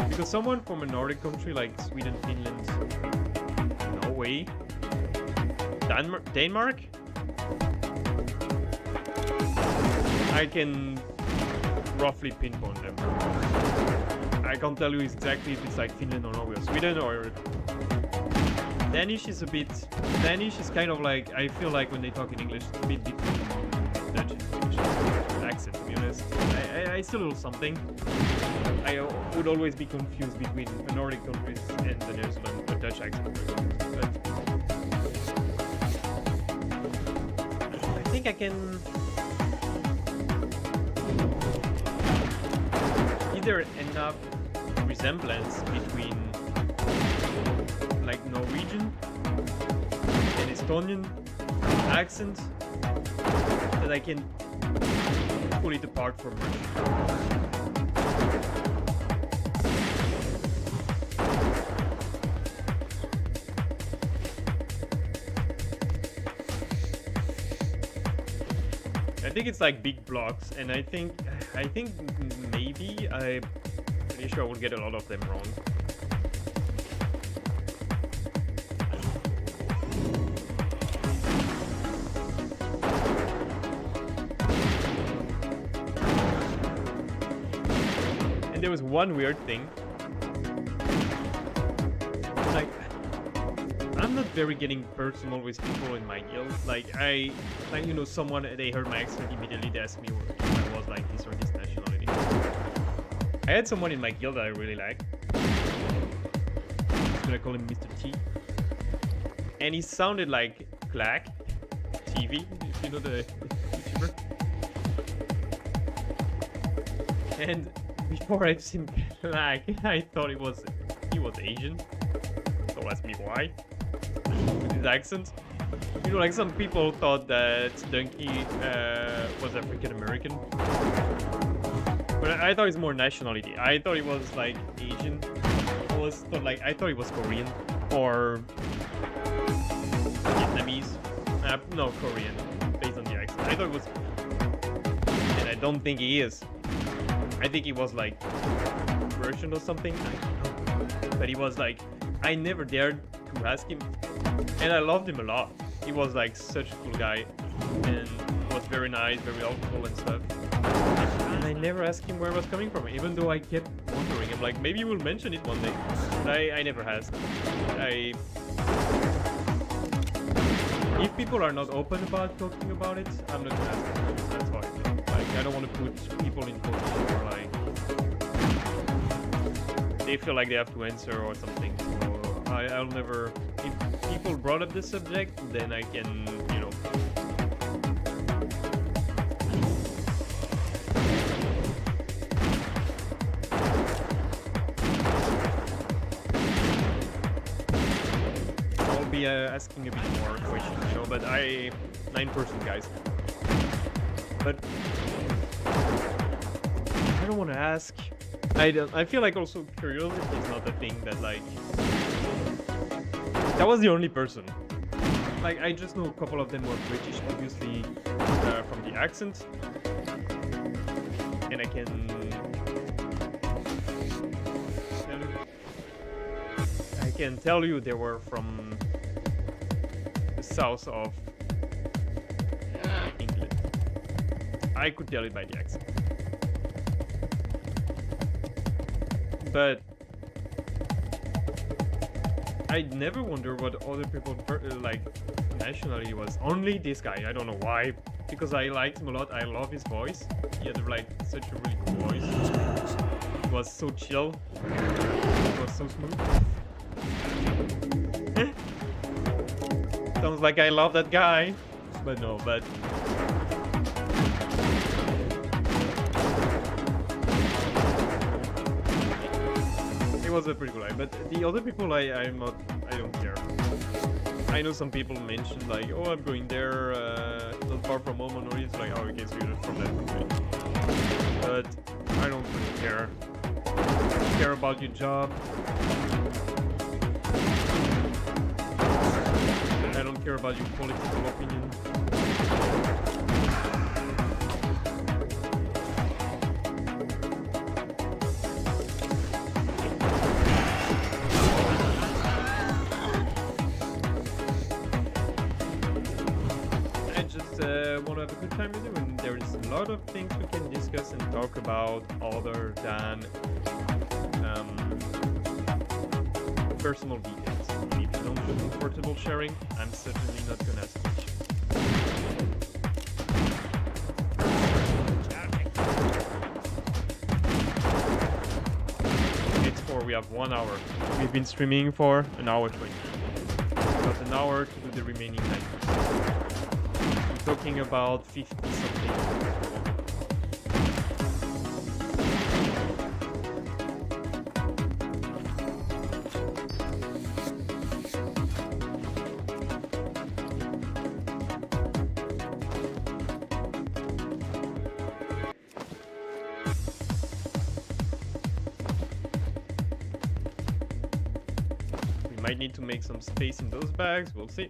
Because someone from a Nordic country like Sweden, Finland, Norway, Denmark, I can roughly pinpoint them. I can't tell you exactly if it's like Finland or Norway or Sweden or... Danish is a bit... Danish is kind of like... I feel like when they talk in English, it's a bit between Dutch and English accent, to be honest. I still know something. I would always be confused between the Nordic countries and the Netherlands, the Dutch accent. But I think I can... Either enough resemblance between like Norwegian and Estonian accent that I can pull it apart from Russian. I think it's like big blocks, and I think maybe I'm pretty sure I will get a lot of them wrong. And there was one weird thing. Like, I'm not very getting personal with people in my guild. Like you know, someone, they heard my accent, immediately they asked me if I was like this or this nationality. I had someone in my guild that I really liked. I'm gonna call him Mr. T. And he sounded like Clack TV, if you know the YouTuber. And before I've seen Clack, I thought he was Asian. Don't ask me why. With his accent. You know, like some people thought that Donkey was African American. But I thought it's more nationality. I thought he was like Asian. I thought he was Korean or Vietnamese. No, Korean, based on the accent. I thought it was, and I don't think he is. I think he was like Russian or something. I don't know. But he was like, I never dared to ask him, and I loved him a lot. He was like such a cool guy, and was very nice, very helpful and stuff. And I never asked him where I was coming from, even though I kept wondering. I'm like, maybe you will mention it one day. But I never asked. If people are not open about talking about it, I'm not gonna ask them. That's why. Like, I don't want to put people in position where like they feel like they have to answer or something. So I'll never. If people brought up this subject, then I can, you know. I'll be asking a bit more questions, you know, but 9% guys. But I don't want to ask. I feel like also curiosity is not a thing that like. That was the only person. Like, I just know a couple of them were British, obviously, from the accent. And I can... can tell you they were from the south of England. I could tell it by the accent. But I never wonder what other people like nationality was. Only this guy. I don't know why. Because I liked him a lot. I love his voice. He had like such a really cool voice. It was so chill. It was so smooth. Sounds like I love that guy. But no, but it was a pretty cool guy. But the other people I don't care. I know some people mentioned like, oh, I'm going there, not far from home, or it's like, oh, okay, so you're from that country. But I don't really care. Care about your job. I don't care about your political opinion. Want to have a good time with you, and there is a lot of things we can discuss and talk about other than personal details. If you don't feel comfortable sharing, I'm certainly not gonna switch. It's 4, we have 1 hour. We've been streaming for an hour 20. Got an hour to do the remaining 9%. Talking about 50 something. We might need to make some space in those bags, we'll see.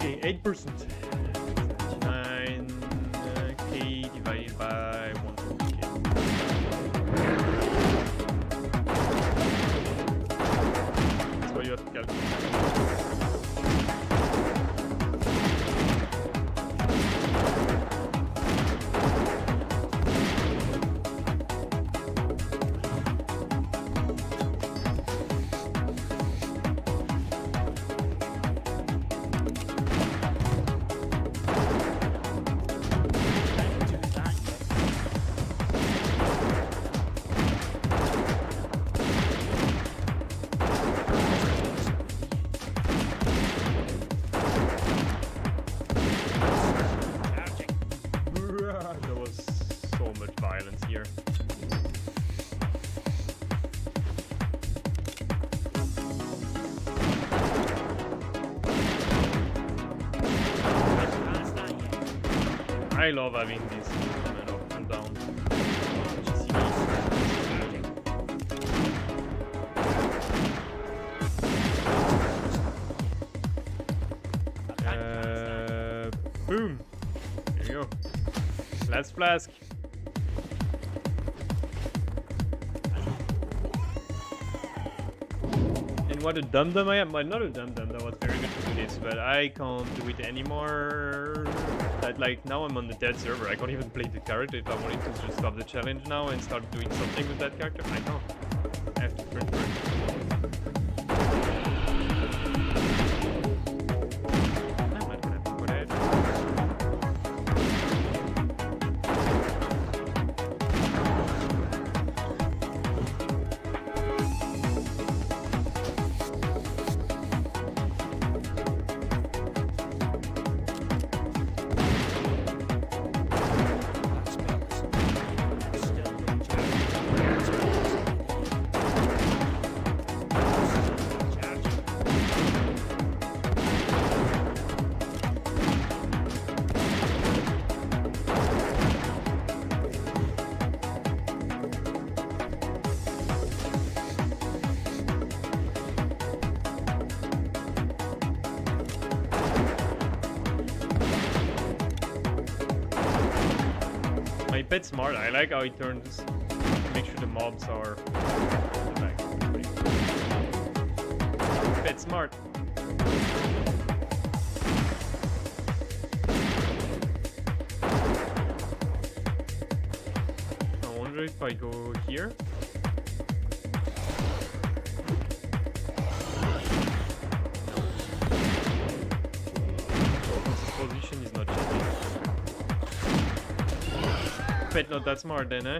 Okay, 8%. 9k divided by 140k. That's what you have to calculate. There was so much violence here. I love having this movement up and down. Boom. Here you go. Last flask. And what a dum-dum I am. Well, not a dum-dum, that was very good to do this, but I can't do it anymore. That, like, now I'm on the dead server. I can't even play the character. If I wanted to just stop the challenge now and start doing something with that character, I can't. I have to print for it. My pet's smart. I like how it turns. Make sure the mobs are. Pet smart. I wonder if I go here. Position is not changing. Pet not that smart then, eh?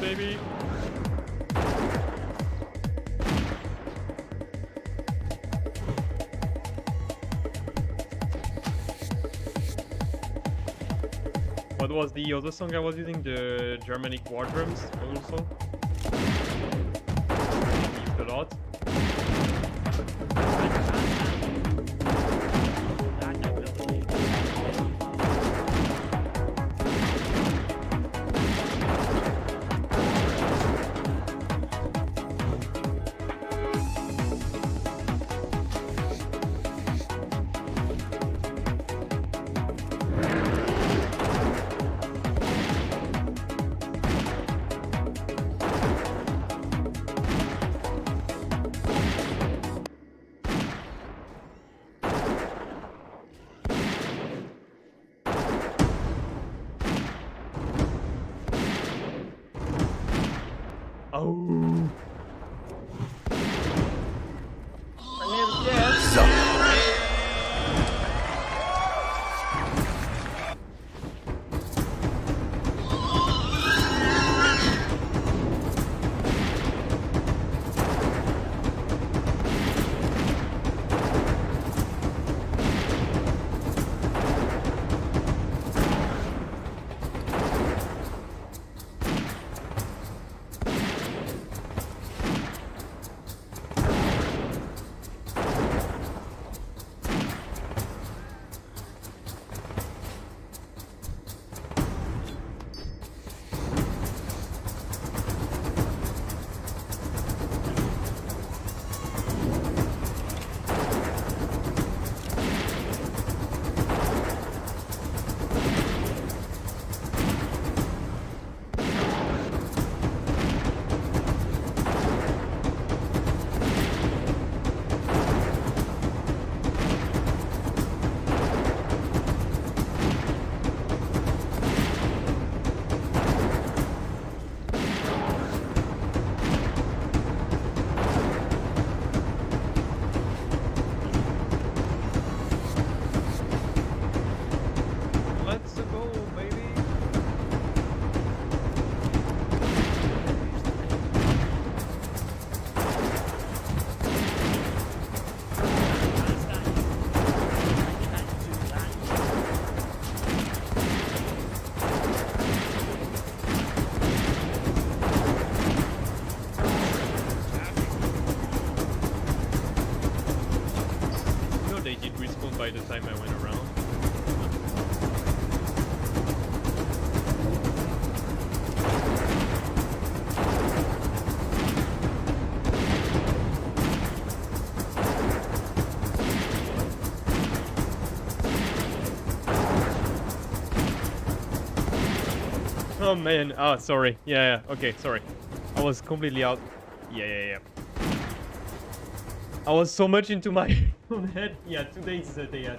Baby. What was the other song I was using? The Germanic war drums also. Used a lot. Oh. By the time I went around. Oh man, oh sorry. Yeah, okay, sorry. I was completely out. Yeah. I was so much into my own head. Yeah, today's the day.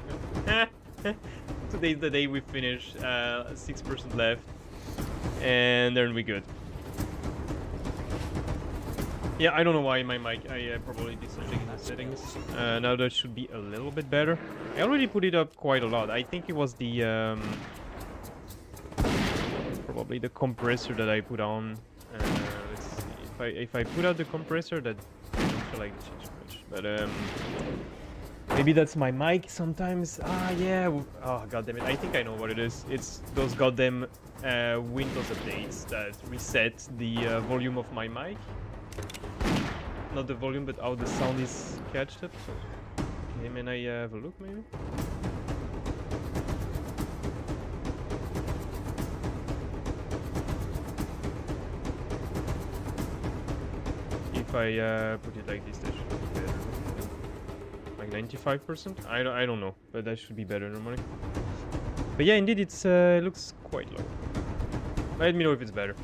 Today's the day we finish. 6% left, and then we good. Yeah, I don't know why my mic. I probably did something in the settings. Now that should be a little bit better. I already put it up quite a lot. I think it was the probably the compressor that I put on. Let's see. If I put out the compressor, that I don't feel like it changed much. But maybe that's my mic sometimes. Ah, yeah. Oh, goddammit. I think I know what it is. It's those goddamn Windows updates that reset the volume of my mic. not the volume, but how the sound is catched up. Okay, may I have a look maybe? If I put it like this, that should be better. Like 95%? I don't know, but that should be better normally. But yeah, indeed, it's looks quite low. Let me know if it's better.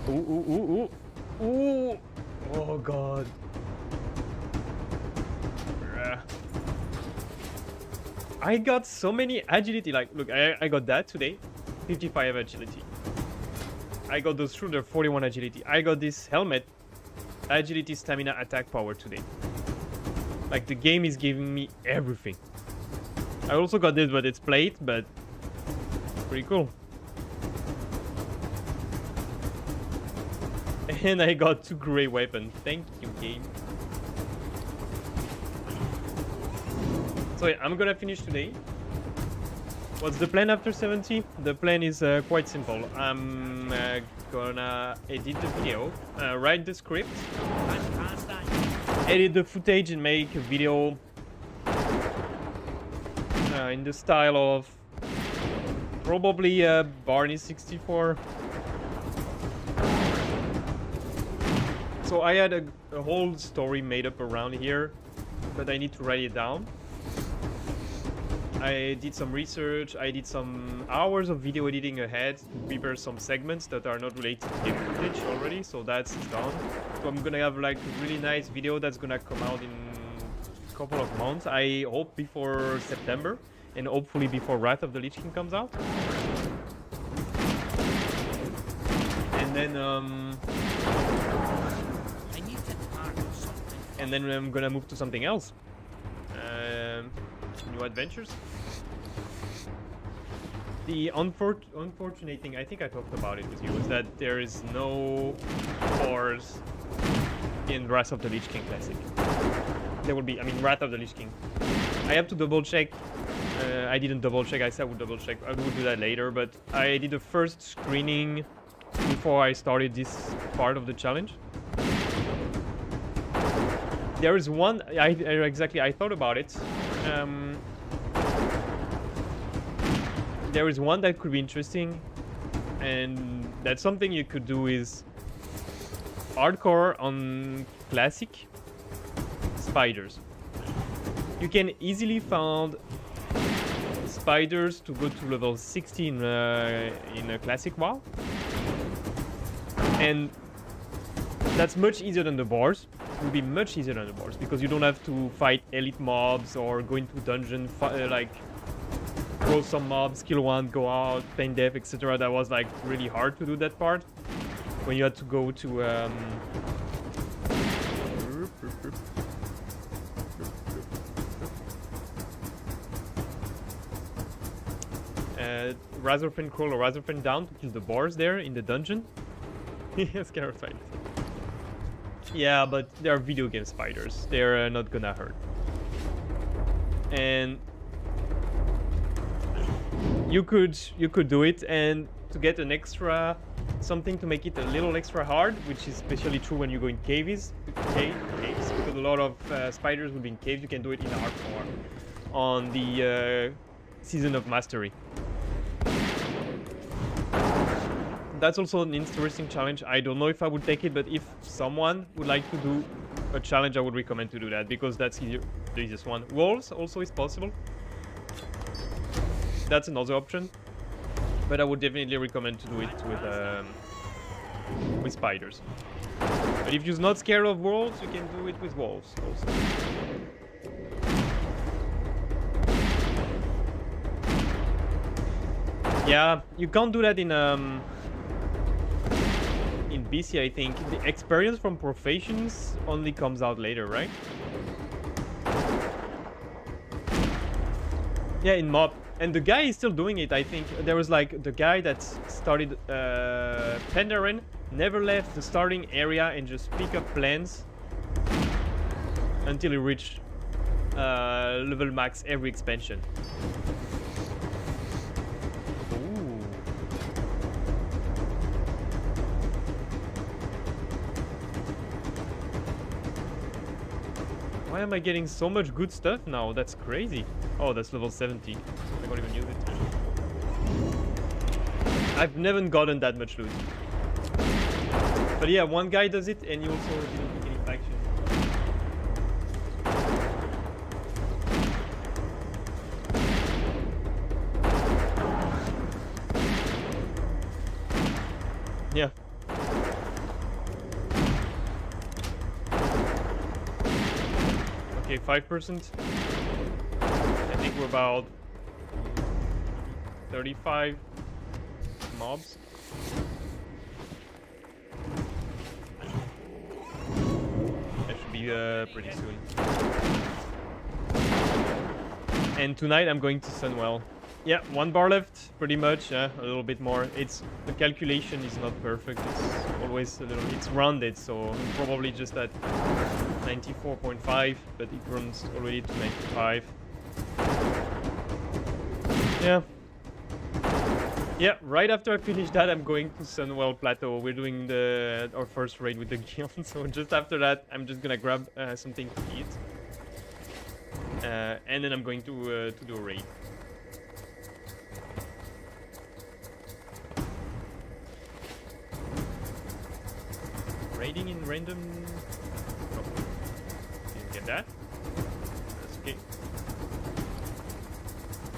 Ooh, ooh, ooh, ooh. Ooh! Oh god. Bruh. I got so many agility. Like, look, I got that today. 55 agility. I got those shooter 41 agility. I got this helmet. Agility, stamina, attack power today. Like, the game is giving me everything. I also got this, but it's plate, but pretty cool. And I got 2 grey weapons. Thank you, game. So yeah, I'm gonna finish today. What's the plan after 70? The plan is quite simple. I'm gonna edit the video, write the script, edit the footage, and make a video in the style of probably Barney 64. So I had a whole story made up around here, but I need to write it down. I did some research, I did some hours of video editing ahead to prepare some segments that are not related to game footage already, so that's done. So I'm gonna have like a really nice video that's gonna come out in a couple of months. I hope before September, and hopefully before Wrath of the Lich King comes out. And then I'm gonna move to something else. New adventures. The unfortunate thing, I think I talked about it with you, is that there is no boars in Wrath of the Lich King Classic. There will be, I mean, Wrath of the Lich King. I have to double check. I didn't double check. I said I would double check. I will do that later, but I did the first screening before I started this part of the challenge. There is one, I thought about it. There is one that could be interesting, and that's something you could do is hardcore on classic spiders. You can easily find spiders to go to level 60 in a classic WoW, and that's much easier than the boars. It will be much easier than the boars because you don't have to fight elite mobs or go into dungeon, like grow some mobs, kill one, go out, pain death, etc. That was like really hard to do that part when you had to go to Razorfen Crawl or Razorfen Down to kill the boars there in the dungeon. Scarified. Yeah, but they are video game spiders. They're not gonna hurt. And you could do it, and to get an extra something to make it a little extra hard, which is especially true when you go in caves, because a lot of spiders will be in caves. You can do it in a hardcore on the Season of Mastery. That's also an interesting challenge. I don't know if I would take it, but if someone would like to do a challenge, I would recommend to do that because that's the easiest one. Wolves also is possible. That's another option, but I would definitely recommend to do it with spiders. But if you're not scared of wolves, you can do it with wolves also. Yeah, you can't do that in BC, I think. The experience from professions only comes out later, right? Yeah, in mob. And the guy is still doing it, I think. There was like the guy that started Pandaren, never left the starting area and just pick up plants until he reached level max every expansion. Why am I getting so much good stuff now? That's crazy. Oh, that's level 70. I can't even use it. I've never gotten that much loot. But yeah, one guy does it and he also didn't pick any faction. Yeah. Okay, 5%. I think we're about 35 mobs. That should be pretty soon. And tonight I'm going to Sunwell. Yeah, 1 bar left, pretty much. A little bit more. The calculation is not perfect. It's always a little. It's rounded, so I'm probably just at 94.5, but it runs already to 95. Yeah. Yeah, right after I finish that, I'm going to Sunwell Plateau. We're doing our first raid with the guild, so just after that, I'm just gonna grab something to eat. And then I'm going to do a raid. Raiding in random... Oh, didn't get that. That's okay.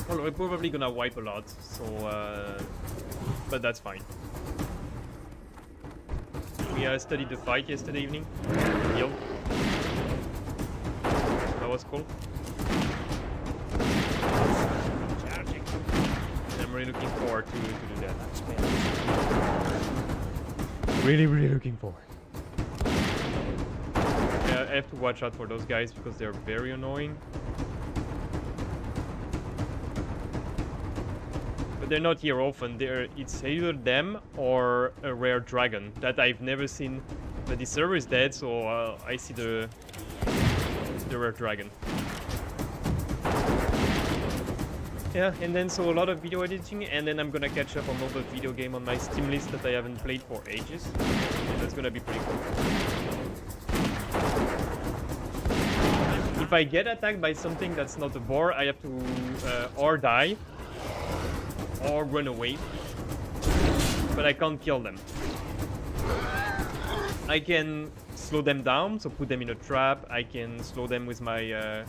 Well, we're probably gonna wipe a lot, so... but that's fine. We studied the fight yesterday evening. Yo. That was cool. Charging. I'm really looking forward to do that. Really looking forward. Yeah, I have to watch out for those guys because they're very annoying. But they're not here often. It's either them or a rare dragon that I've never seen. But the server is dead, so I see the rare dragon. Yeah, and then so a lot of video editing, and then I'm gonna catch up on all the video game on my Steam list that I haven't played for ages. And that's gonna be pretty cool. If I get attacked by something that's not a boar, I have to or die or run away. But I can't kill them. I can slow them down, so put them in a trap. I can slow them with my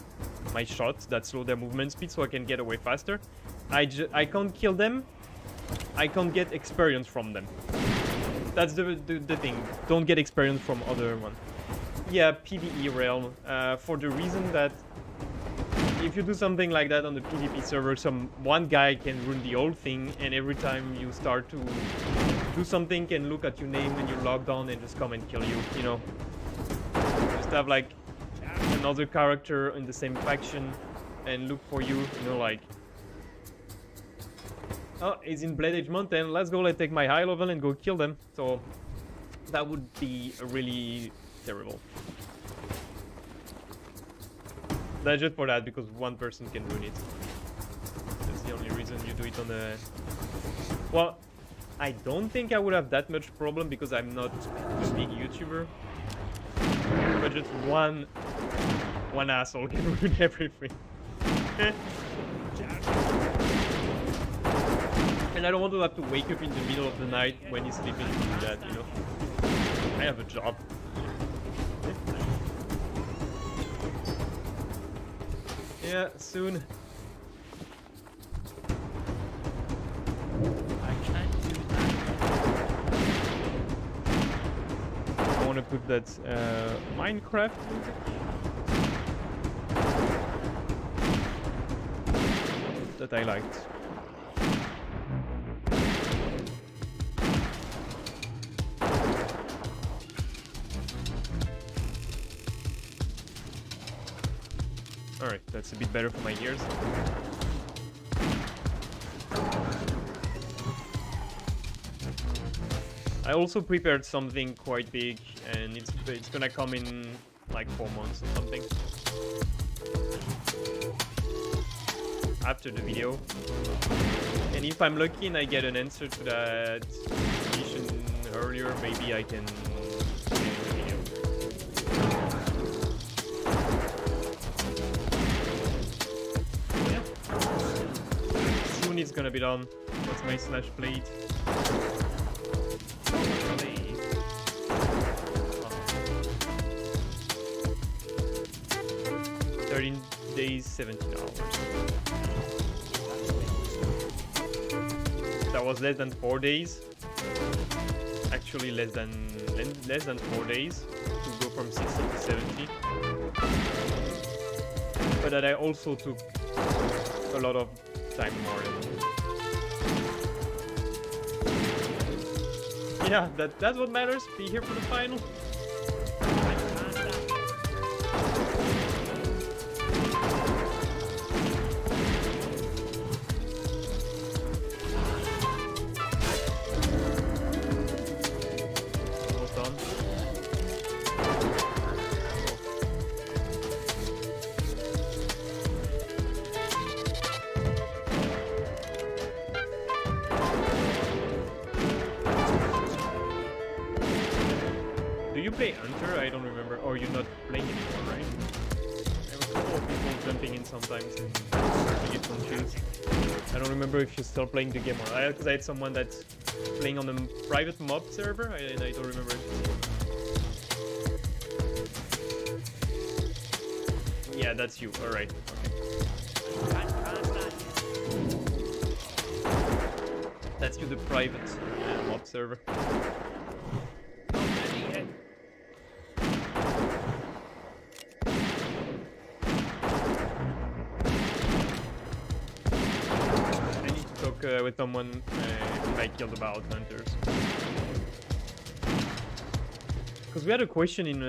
my shots that slow their movement speed, so I can get away faster. I can't kill them. I can't get experience from them. That's the thing. Don't get experience from other one. Yeah, PvE realm. For the reason that if you do something like that on the PvP server, one guy can ruin the whole thing, and every time you start to do something, can look at your name when you're logged on and just come and kill you. You know, just have like another character in the same faction and look for you. You know, like, oh, he's in Blade Edge Mountain. Let's go. Let's take my high level and go kill them. So that would be really terrible. That's just for that, because one person can ruin it. That's the only reason you do it on the... Well, I don't think I would have that much problem because I'm not a big YouTuber. But just one asshole can ruin everything. And I don't want to have to wake up in the middle of the night when he's sleeping to do that, you know. I have a job. Yeah, soon. I can't do that. I want to put that Minecraft music. That I liked. Alright, that's a bit better for my ears. I also prepared something quite big, and it's gonna come in like 4 months or something. After the video. And if I'm lucky and I get an answer to that mission earlier, maybe I can make a video. minutes gonna be done. What's my slash plate? 13 days, 17 hours. That was less than 4 days. Actually, less than 4 days to go from 60 to 70. But that I also took a lot of time more. Yeah, that's what matters. Be here for the final. Almost done. Do you play Hunter? I don't remember. Or you're not playing anymore, right? There were a couple of people jumping in sometimes and I get confused. I don't remember if you're still playing the game or not. Because I had someone that's playing on a private mob server and I don't remember if it's... Yeah, that's you. Alright. Okay. That's you, the private mob server. With someone I killed about hunters. Because we had a question in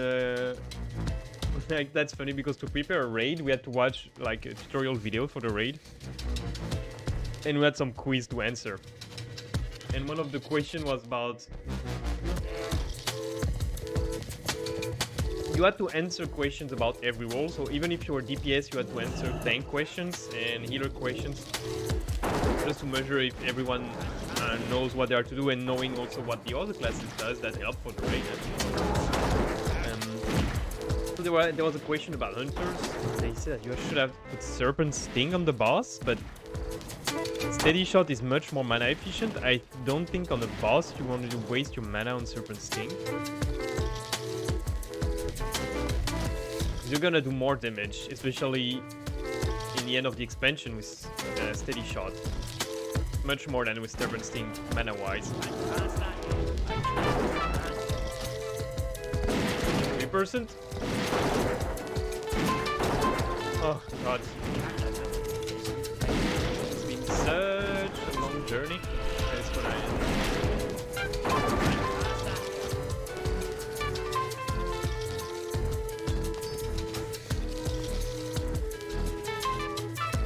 like, that's funny because to prepare a raid we had to watch like a tutorial video for the raid and we had some quiz to answer, and one of the question was about you had to answer questions about every role. So even if you were DPS you had to answer tank questions and healer questions, just to measure if everyone knows what they are to do, and knowing also what the other classes does that help for the raid. So there was a question about hunters. They said you should have put Serpent Sting on the boss, but Steady Shot is much more mana efficient. I don't think on the boss you want to waste your mana on Serpent Sting. You're gonna do more damage, especially in the end of the expansion with Steady Shot. Much more than with Serpent Sting, mana-wise. 3%? Oh god. It's been such a long journey. That's what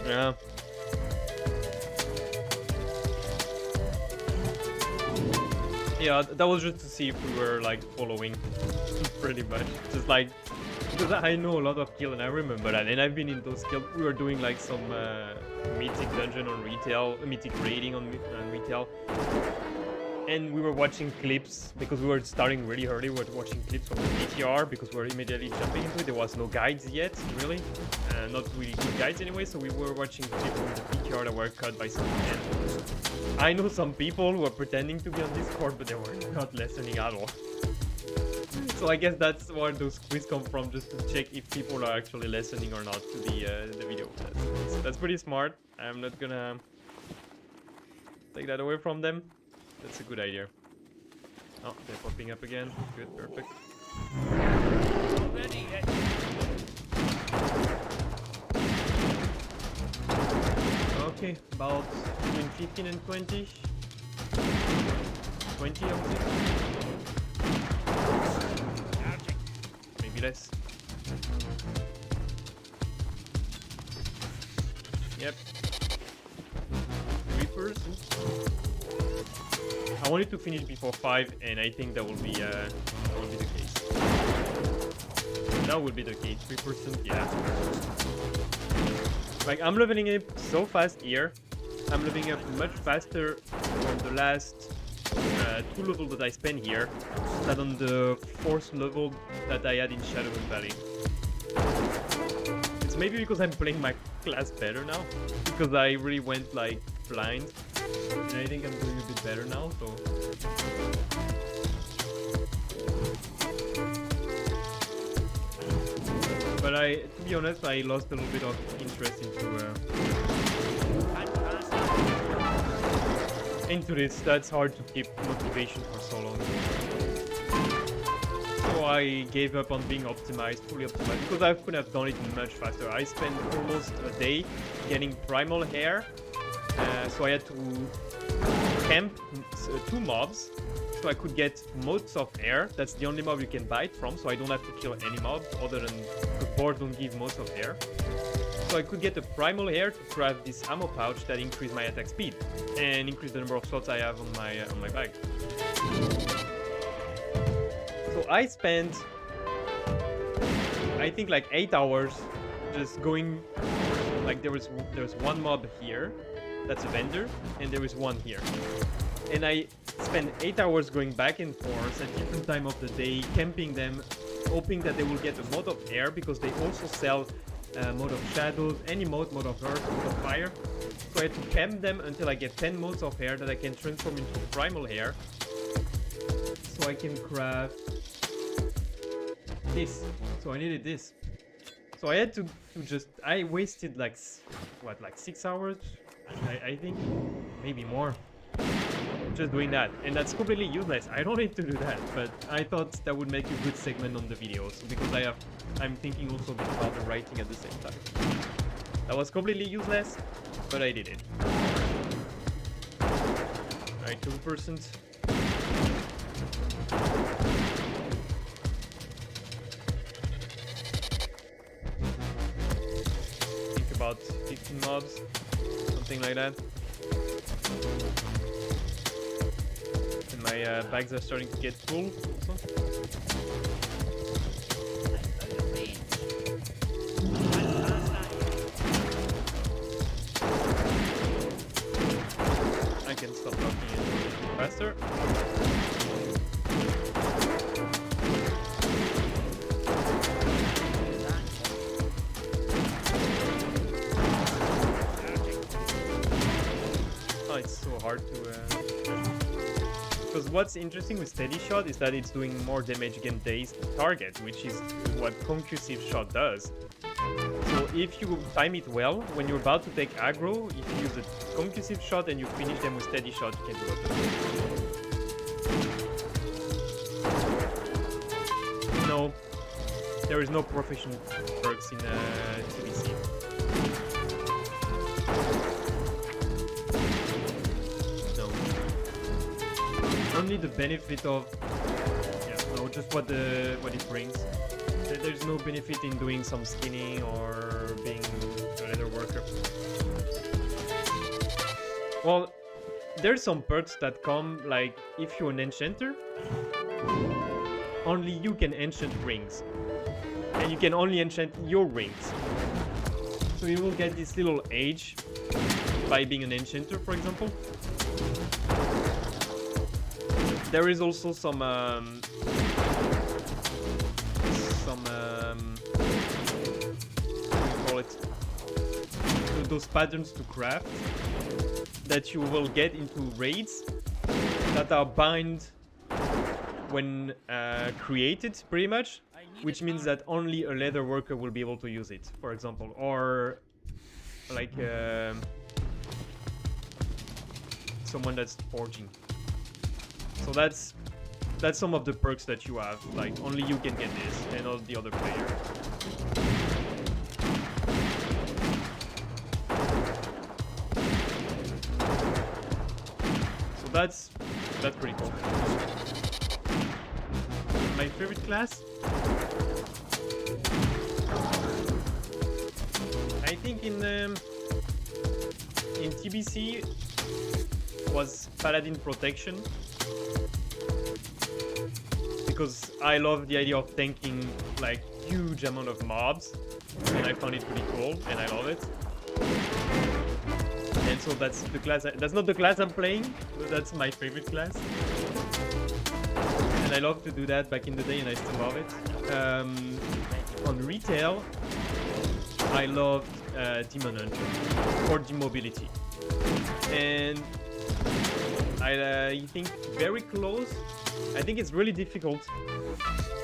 yeah. Yeah, that was just to see if we were like following pretty much. Just like, because I know a lot of kill and I remember that, and I've been in those kills. We were doing like some mythic dungeon on retail, mythic raiding on retail. And we were watching clips because we were starting really early. We were watching clips from the PTR because we were immediately jumping into it. There was no guides yet, really. Not really good guides anyway, so we were watching clips from the PTR that were cut by some men. I know some people who are pretending to be on Discord, but they were not listening at all. So I guess that's where those quiz come from, just to check if people are actually listening or not to the video. That's pretty smart. I'm not gonna take that away from them. That's a good idea. Oh, they're popping up again. Good, perfect. Okay, about between 15 and 20. 20, I would say. Maybe less. Yep. Reapers. I wanted to finish before 5, and I think that will be the case. That will be the case. 3%, yeah. Like, I'm leveling up so fast here. I'm leveling up much faster on the last 2 levels that I spent here than on the 4th level that I had in Shadowland Valley. It's maybe because I'm playing my class better now, because I really went like blind. And I think I'm doing a bit better now, so... But to be honest, I lost a little bit of interest into this. That's hard to keep motivation for so long. So I gave up on being optimized, fully optimized, because I could have done it much faster. I spent almost a day getting primal hair, so I had to camp 2 mobs, so I could get motes of hair. That's the only mob you can bite from, so I don't have to kill any mobs other than the boars don't give motes of hair. So I could get a primal hair to craft this ammo pouch that increased my attack speed and increase the number of slots I have on my bag. So I spent, I think, like 8 hours just going. Like there's one mob here, that's a vendor, and there is one here. And I spent 8 hours going back and forth at different time of the day, camping them, hoping that they will get a mode of air, because they also sell mode of shadows, any mode of earth, mode of fire. So I had to camp them until I get 10 modes of hair that I can transform into primal hair. So I can craft this. So I needed this. So I had to just, I wasted like, what, like 6 hours? I think, maybe more. Just doing that, and that's completely useless. I don't need to do that, but I thought that would make a good segment on the videos, because I'm thinking also a bit about the writing at the same time. That was completely useless, but I did it. Alright, 2%. Think about 15 mobs, something like that. My bags are starting to get full also. I can stop talking and faster. Oh, it's so hard to... Because what's interesting with steady shot is that it's doing more damage against the target, which is what concussive shot does. So if you time it well, when you're about to take aggro, if you use a concussive shot and you finish them with steady shot, you can do it. No, there is no professional perks in TBC. Only the benefit of, just what it brings. There's no benefit in doing some skinning or being a leather worker. Well, there's some perks that come, like if you're an enchanter, only you can enchant rings, and you can only enchant your rings. So you will get this little age by being an enchanter, for example. There is also some what do you call it? Those patterns to craft that you will get into raids that are bind when created, pretty much, which means that only a leather worker will be able to use it, for example, or like someone that's forging. So that's some of the perks that you have. Like only you can get this, and not the other player. So that's pretty cool. My favorite class? I think in TBC was Paladin Protection. Because I love the idea of tanking like huge amount of mobs, and I found it pretty cool, and I love it. And so that's the class. That's not the class I'm playing, but that's my favorite class. And I love to do that back in the day, and I still love it. On retail, I loved Demon Hunter for the mobility. and I think very close. I think it's really difficult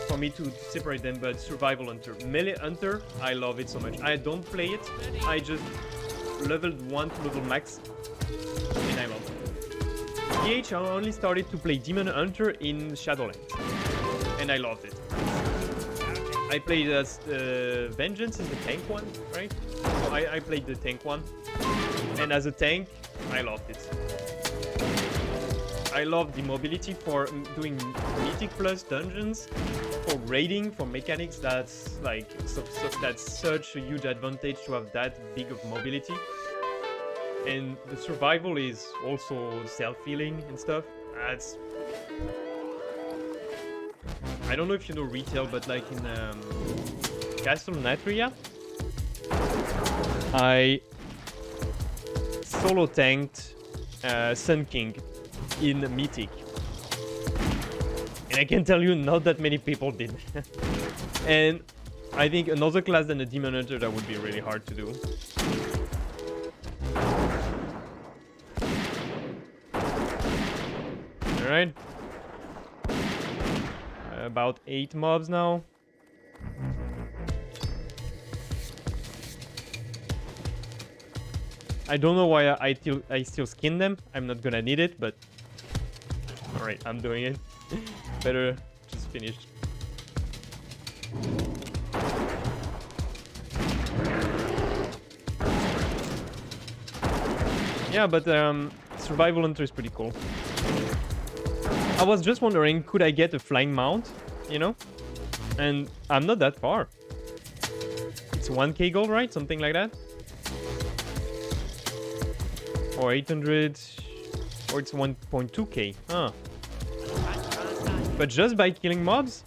for me to separate them, but survival hunter, melee hunter, I love it so much. I don't play it. I just leveled 1 to level max, and I love it. I only started to play demon hunter in Shadowlands, and I loved it. I played as Vengeance is the tank one, right? So I played the tank one, and as a tank, I loved it. I love the mobility for doing Mythic Plus dungeons, for raiding, for mechanics. That's like that's such a huge advantage to have that big of mobility. And the survival is also self-healing and stuff. That's I don't know if you know retail, but like in Castle Natria, I solo tanked Sun King in Mythic. And I can tell you, not that many people did. And I think another class than a Demon Hunter, that would be really hard to do. Alright. About 8 mobs now. I don't know why I still skin them. I'm not gonna need it, but alright, I'm doing it. Better just finish. Yeah, but survival hunter is pretty cool. I was just wondering, could I get a flying mount, you know? And I'm not that far. It's 1k gold, right? Something like that. Or 800, or it's 1.2k. Huh. But just by killing mobs,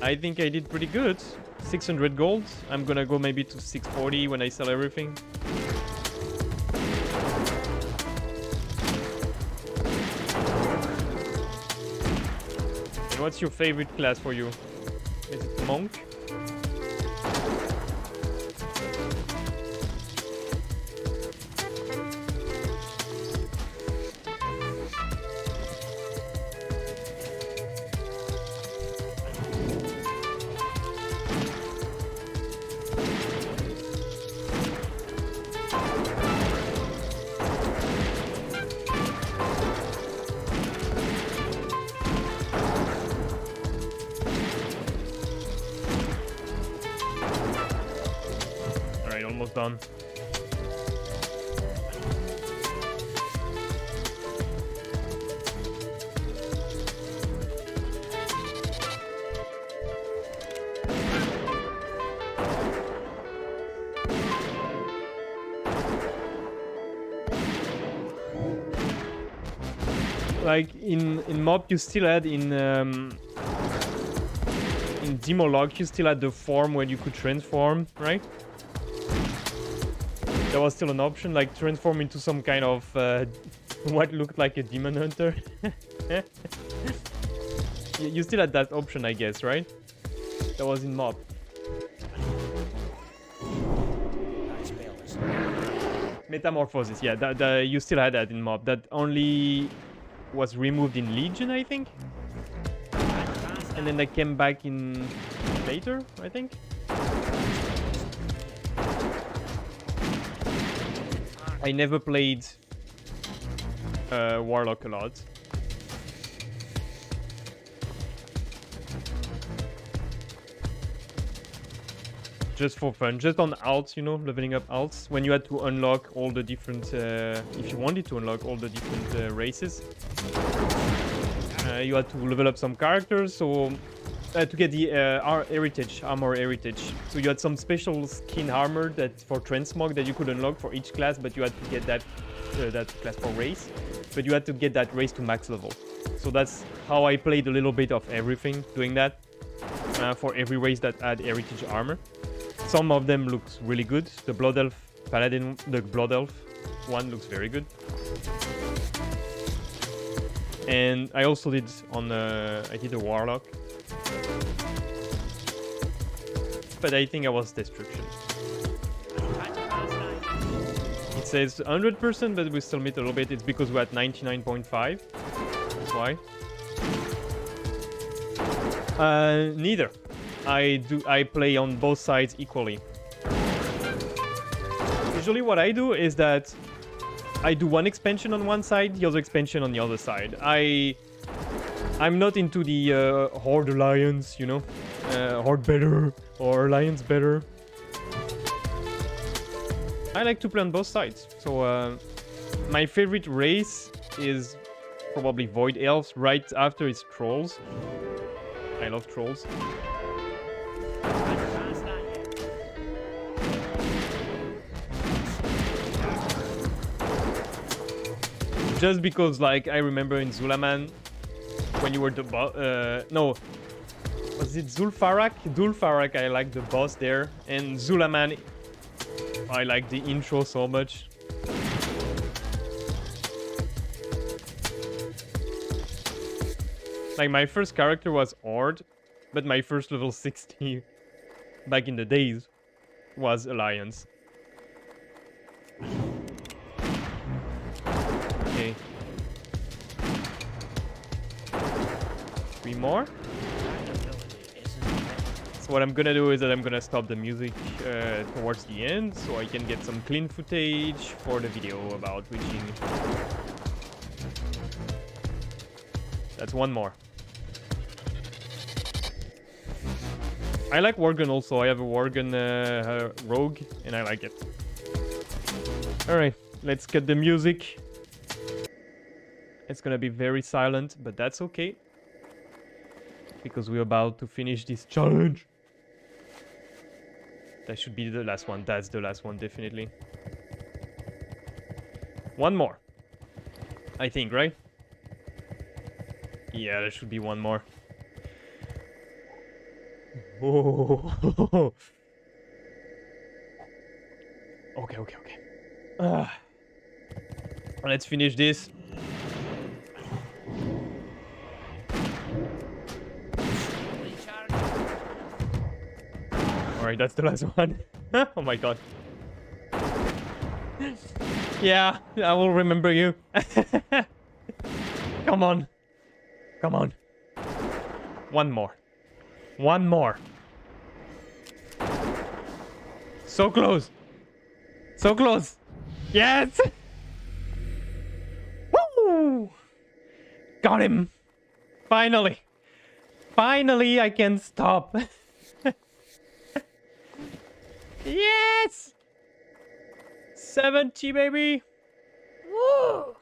I think I did pretty good. 600 gold. I'm gonna go maybe to 640 when I sell everything. And what's your favorite class for you? Is it monk? Almost done. Like in mob, you still had in Demolog, you still had the form where you could transform, right? That was still an option, like transform into some kind of what looked like a demon hunter. You still had that option, I guess, right? That was in mob. Metamorphosis, yeah, you still had that in mob. That only was removed in Legion, I think. And then that came back in later, I think. I never played Warlock a lot. Just for fun, just on alts, you know, leveling up alts. When you had to unlock all the different, if you wanted to unlock all the different races, you had to level up some characters, so to get the armor heritage. So you had some special skin armor that for transmog that you could unlock for each class, but you had to get that class for race. But you had to get that race to max level. So that's how I played a little bit of everything, doing that for every race that had heritage armor. Some of them looks really good. The Blood Elf Paladin, the Blood Elf one looks very good. And I also did on I did a Warlock. But I think I was Destruction. It says 100%, but we still meet a little bit. It's because we're at 99.5. That's why. Neither. I play on both sides equally. Usually what I do is that I do one expansion on one side, the other expansion on the other side. I'm not into the Horde Alliance, you know? Horde better, or Alliance better. I like to play on both sides. So my favorite race is probably Void Elves. Right after it's Trolls. I love Trolls. Just because, like, I remember in Zulaman, when you were the boss... no. Was it Zul'Farrak? Dul'Farrak, I like the boss there. And Zulaman, I like the intro so much. Like, my first character was Horde, but my first level 60 back in the days was Alliance. Okay. 3 more. So what I'm gonna do is that I'm gonna stop the music towards the end so I can get some clean footage for the video about reaching. That's 1 more. I like Worgen also. I have a Worgen rogue and I like it. Alright, let's get the music. It's gonna be very silent, but that's okay. Because we're about to finish this challenge. That should be the last one. That's the last one, definitely. 1 more. I think, right? Yeah, there should be 1 more. Oh. Okay. Let's finish this. Alright, that's the last one. Oh my god. Yeah, I will remember you. Come on. 1 more. 1 more. So close. So close. Yes! Woo! Got him. Finally. Finally, I can stop. Yes! 70, baby. Woo!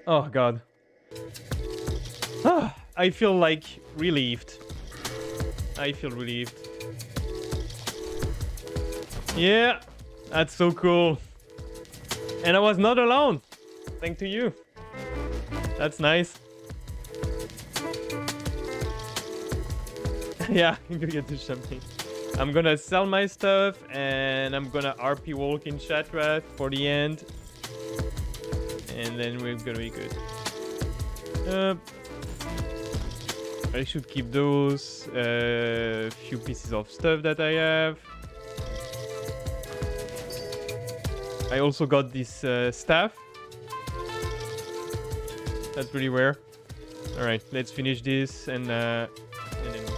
Oh, God. I feel like relieved. I feel relieved. Yeah, that's so cool. And I was not alone. Thanks to you. That's nice. Yeah, I'm gonna get to champagne. I'm gonna sell my stuff and I'm gonna RP walk in Shattrath for the end. And then we're gonna be good. I should keep those few pieces of stuff that I have. I also got this staff. That's pretty rare. Alright, let's finish this and then we can go.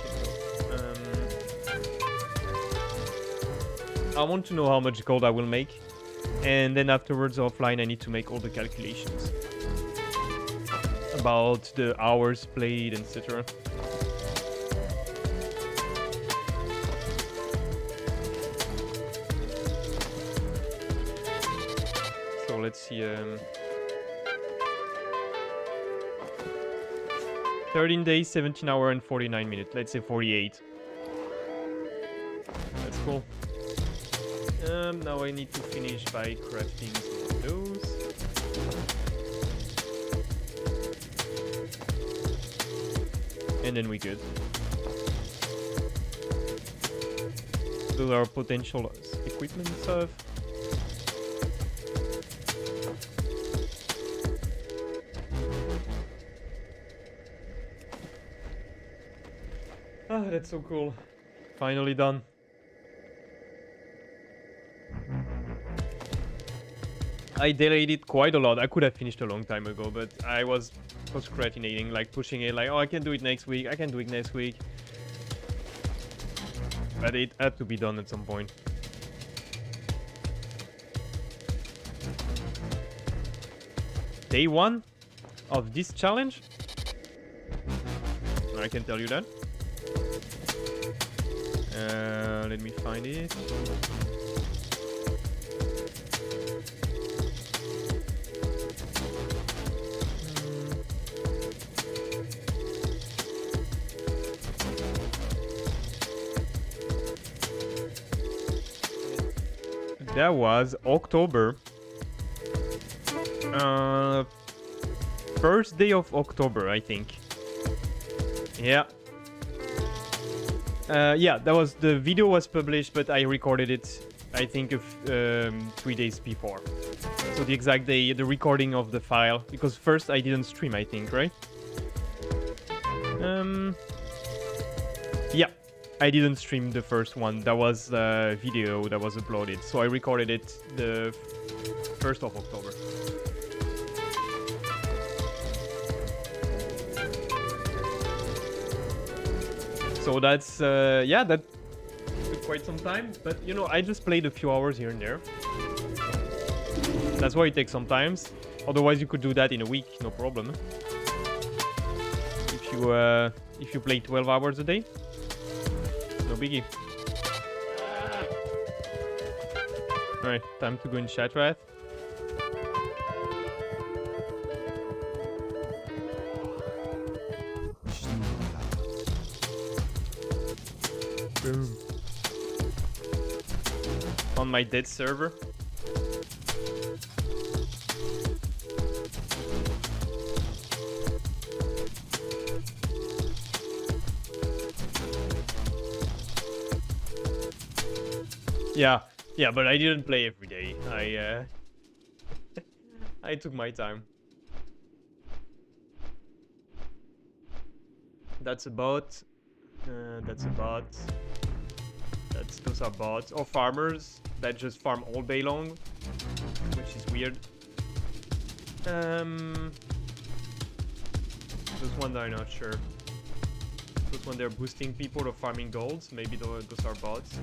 I want to know how much gold I will make. And then afterwards offline I need to make all the calculations. About the hours played, etc. So let's see. 13 days, 17 hours, and 49 minutes. Let's say 48. That's cool. Now I need to finish by crafting some of those. And then we good. Those are potential equipment stuff. Ah, that's so cool. Finally done. I delayed it quite a lot. I could have finished a long time ago, but I was procrastinating, like pushing it, like, oh, I can do it next week. I can do it next week. But it had to be done at some point. Day 1 of this challenge? I can tell you that. Let me find it. That was October. First day of October, I think. Yeah. Yeah, that was the video was published, but I recorded it, I think, 3 days before. So the exact day, the recording of the file, because first I didn't stream, I think, right? Yeah, I didn't stream the first one. That was a video that was uploaded, so I recorded it the 1st of October. So that's, yeah, that took quite some time. But, you know, I just played a few hours here and there. That's why it takes some time. Otherwise, you could do that in a week, no problem. If you play 12 hours a day, no biggie. Alright, time to go in chat, right? Boom. On my dead server. Yeah, but I didn't play every day. I took my time. That's a bot. That's a bot. Those are bots or farmers that just farm all day long, which is weird. Those ones I'm not sure. Those ones they're boosting people or farming golds. Maybe those are bots.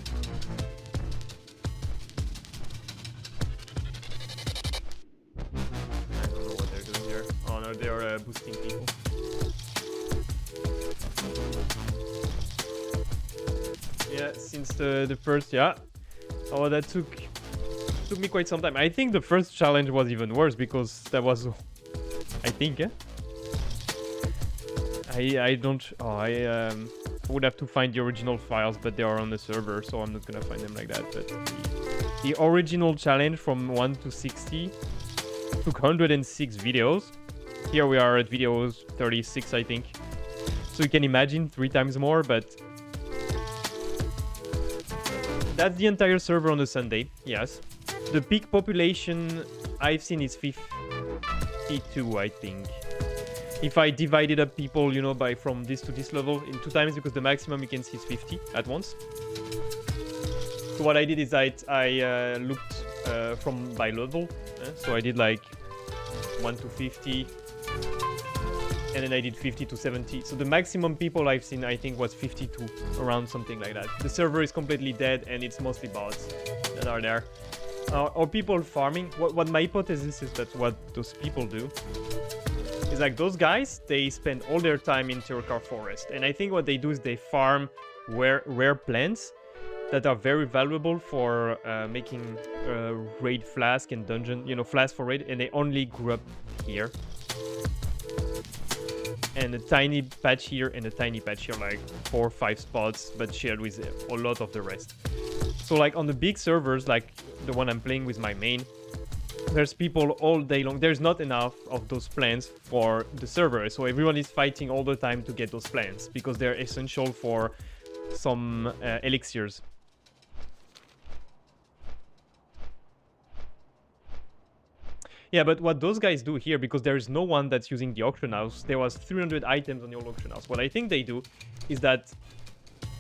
I don't know what they're doing here. Oh no, they're boosting people. Yeah, since the first, yeah. Oh, that took me quite some time. I think the first challenge was even worse because that was, I think, I don't. Oh, I would have to find the original files, but they are on the server, so I'm not gonna find them like that. But the original challenge from 1 to 60 took 106 videos. Here we are at videos 36, I think. So you can imagine 3 times more, but. That's the entire server on a Sunday, yes. The peak population I've seen is 52, I think. If I divided up people, you know, by from this to this level in 2 times, because the maximum you can see is 50 at once. So what I did is I looked from by level. So I did like 1 to 50. And then I did 50 to 70. So the maximum people I've seen, I think, was 52, around something like that. The server is completely dead, and it's mostly bots that are there. Or people farming. What my hypothesis is that what those people do is like those guys, they spend all their time in Turkar Forest. And I think what they do is they farm rare plants that are very valuable for making raid flask and dungeon, you know, flask for raid. And they only grew up here. And a tiny patch here and a tiny patch here, like 4 or 5 spots, but shared with a lot of the rest. So like on the big servers, like the one I'm playing with my main, there's people all day long. There's not enough of those plants for the server. So everyone is fighting all the time to get those plants because they're essential for some elixirs. Yeah, but what those guys do here, because there is no one that's using the auction house, there was 300 items on the auction house. What I think they do is that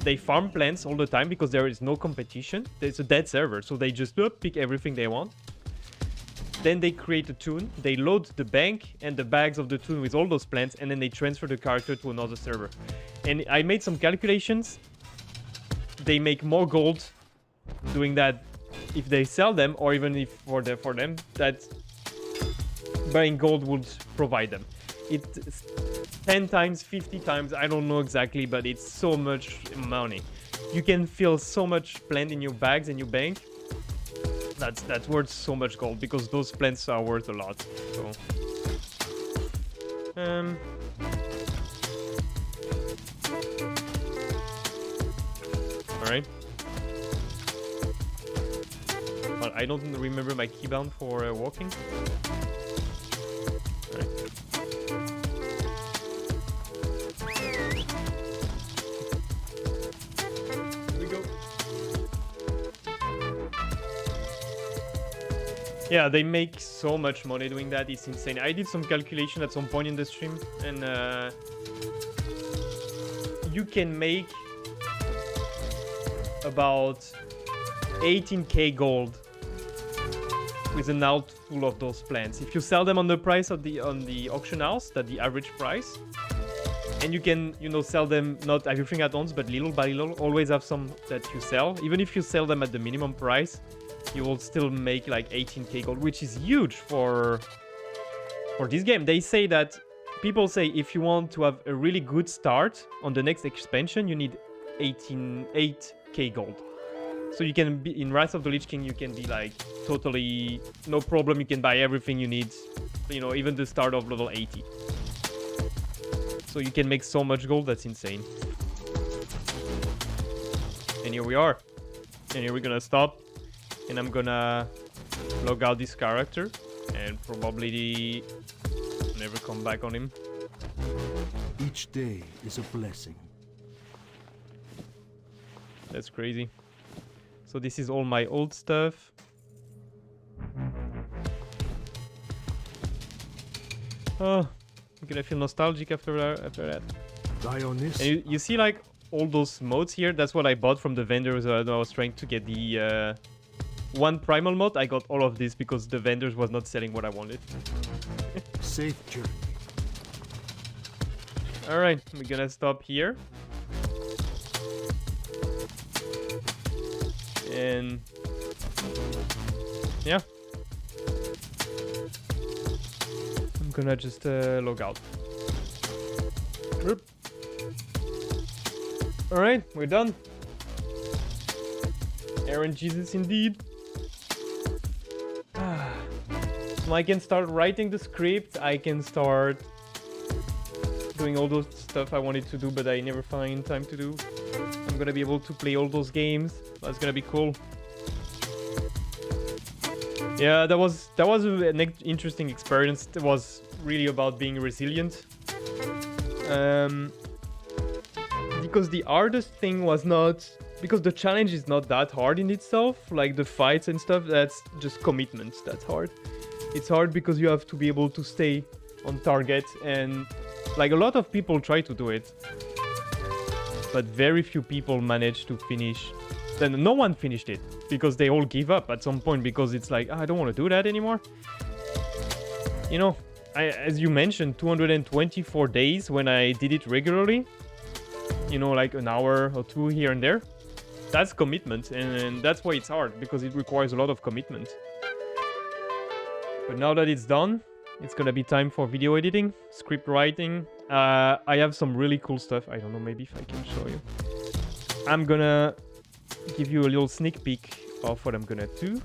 they farm plants all the time because there is no competition. It's a dead server, so they just pick everything they want. Then they create a toon, they load the bank and the bags of the toon with all those plants, and then they transfer the character to another server. And I made some calculations. They make more gold doing that if they sell them, or even if for them that buying gold would provide them. It's 10 times, 50 times, I don't know exactly, but it's so much money. You can fill so much plant in your bags and your bank. That's worth so much gold, because those plants are worth a lot. So all right. But I don't remember my keybound for walking. All right. Here we go. Yeah, they make so much money doing that. It's insane. I did some calculation at some point in the stream, and you can make about 18k gold with an out full of those plants. If you sell them on the price of on the auction house, that's the average price, and you can, you know, sell them not everything at once, but little by little. Always have some that you sell. Even if you sell them at the minimum price, you will still make like 18k gold, which is huge for this game. They say that, people say, if you want to have a really good start on the next expansion, you need 8k gold. So you can be in Wrath of the Lich King, you can be like totally no problem. You can buy everything you need, you know, even the start of level 80. So you can make so much gold, that's insane. And here we are. And here we're gonna stop. And I'm gonna log out this character and probably never come back on him. Each day is a blessing. That's crazy. So this is all my old stuff. Oh, I'm gonna feel nostalgic after that. Die on this. And you see like all those modes here? That's what I bought from the vendors. I was trying to get the one primal mod. I got all of this because the vendors was not selling what I wanted. Safe journey. Alright, we're gonna stop here. And yeah, I'm gonna just log out. Alright, we're done. Aaron Jesus indeed. So I can start writing the script, I can start doing all those stuff I wanted to do, but I never find time to do. I'm gonna be able to play all those games. That's gonna be cool. Yeah, that was an interesting experience. It was really about being resilient. Because the hardest thing was not... Because the challenge is not that hard in itself. Like the fights and stuff, that's just commitment. That's hard. It's hard because you have to be able to stay on target. And like a lot of people try to do it. But very few people manage to finish. Then no one finished it. Because they all give up at some point. Because it's like, I don't want to do that anymore. You know, as you mentioned, 224 days when I did it regularly. You know, like an hour or two here and there. That's commitment, and that's why it's hard, because it requires a lot of commitment. But now that it's done, it's gonna be time for video editing, script writing. I have some really cool stuff. I don't know, maybe if I can show you. I'm gonna give you a little sneak peek of what I'm gonna do.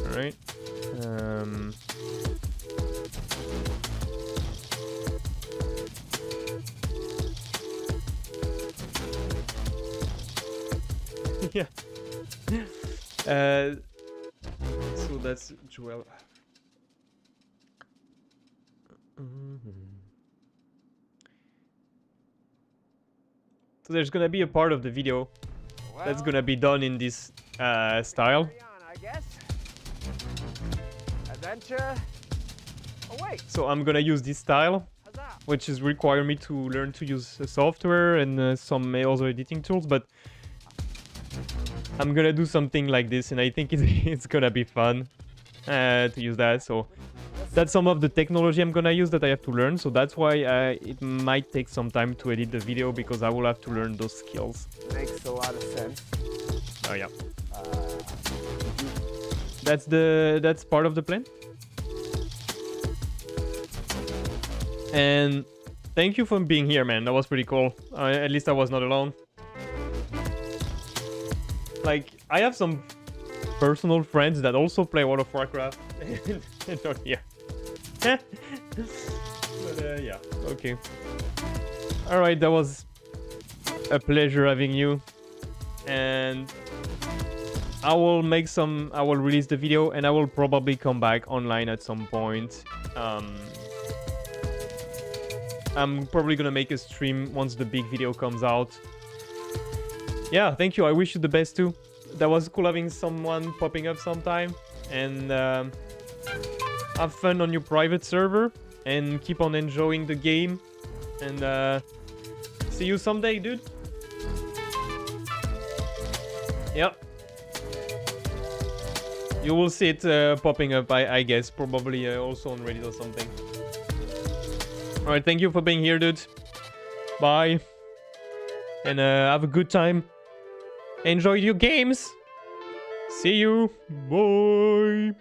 Alright. Yeah. So that's Joel. So there's gonna be a part of the video that's gonna be done in this style. Adventure. Oh wait. So I'm gonna use this style, which is require me to learn to use software and some other editing tools, but I'm gonna do something like this, and I think it's gonna be fun to use that. So that's some of the technology I'm gonna use that I have to learn. So that's why it might take some time to edit the video, because I will have to learn those skills. Makes a lot of sense. Oh yeah. That's part of the plan. And thank you for being here, man. That was pretty cool. At least I was not alone. Like, I have some personal friends that also play World of Warcraft. And not here. But yeah, okay. Alright, that was a pleasure having you. And I will release the video, and I will probably come back online at some point. I'm probably gonna make a stream once the big video comes out. Yeah, thank you. I wish you the best too. That was cool having someone popping up sometime. And have fun on your private server. And keep on enjoying the game. And see you someday, dude. Yep. You will see it popping up, I guess. Probably also on Reddit or something. Alright, thank you for being here, dude. Bye. And have a good time. Enjoy your games. See you. Bye.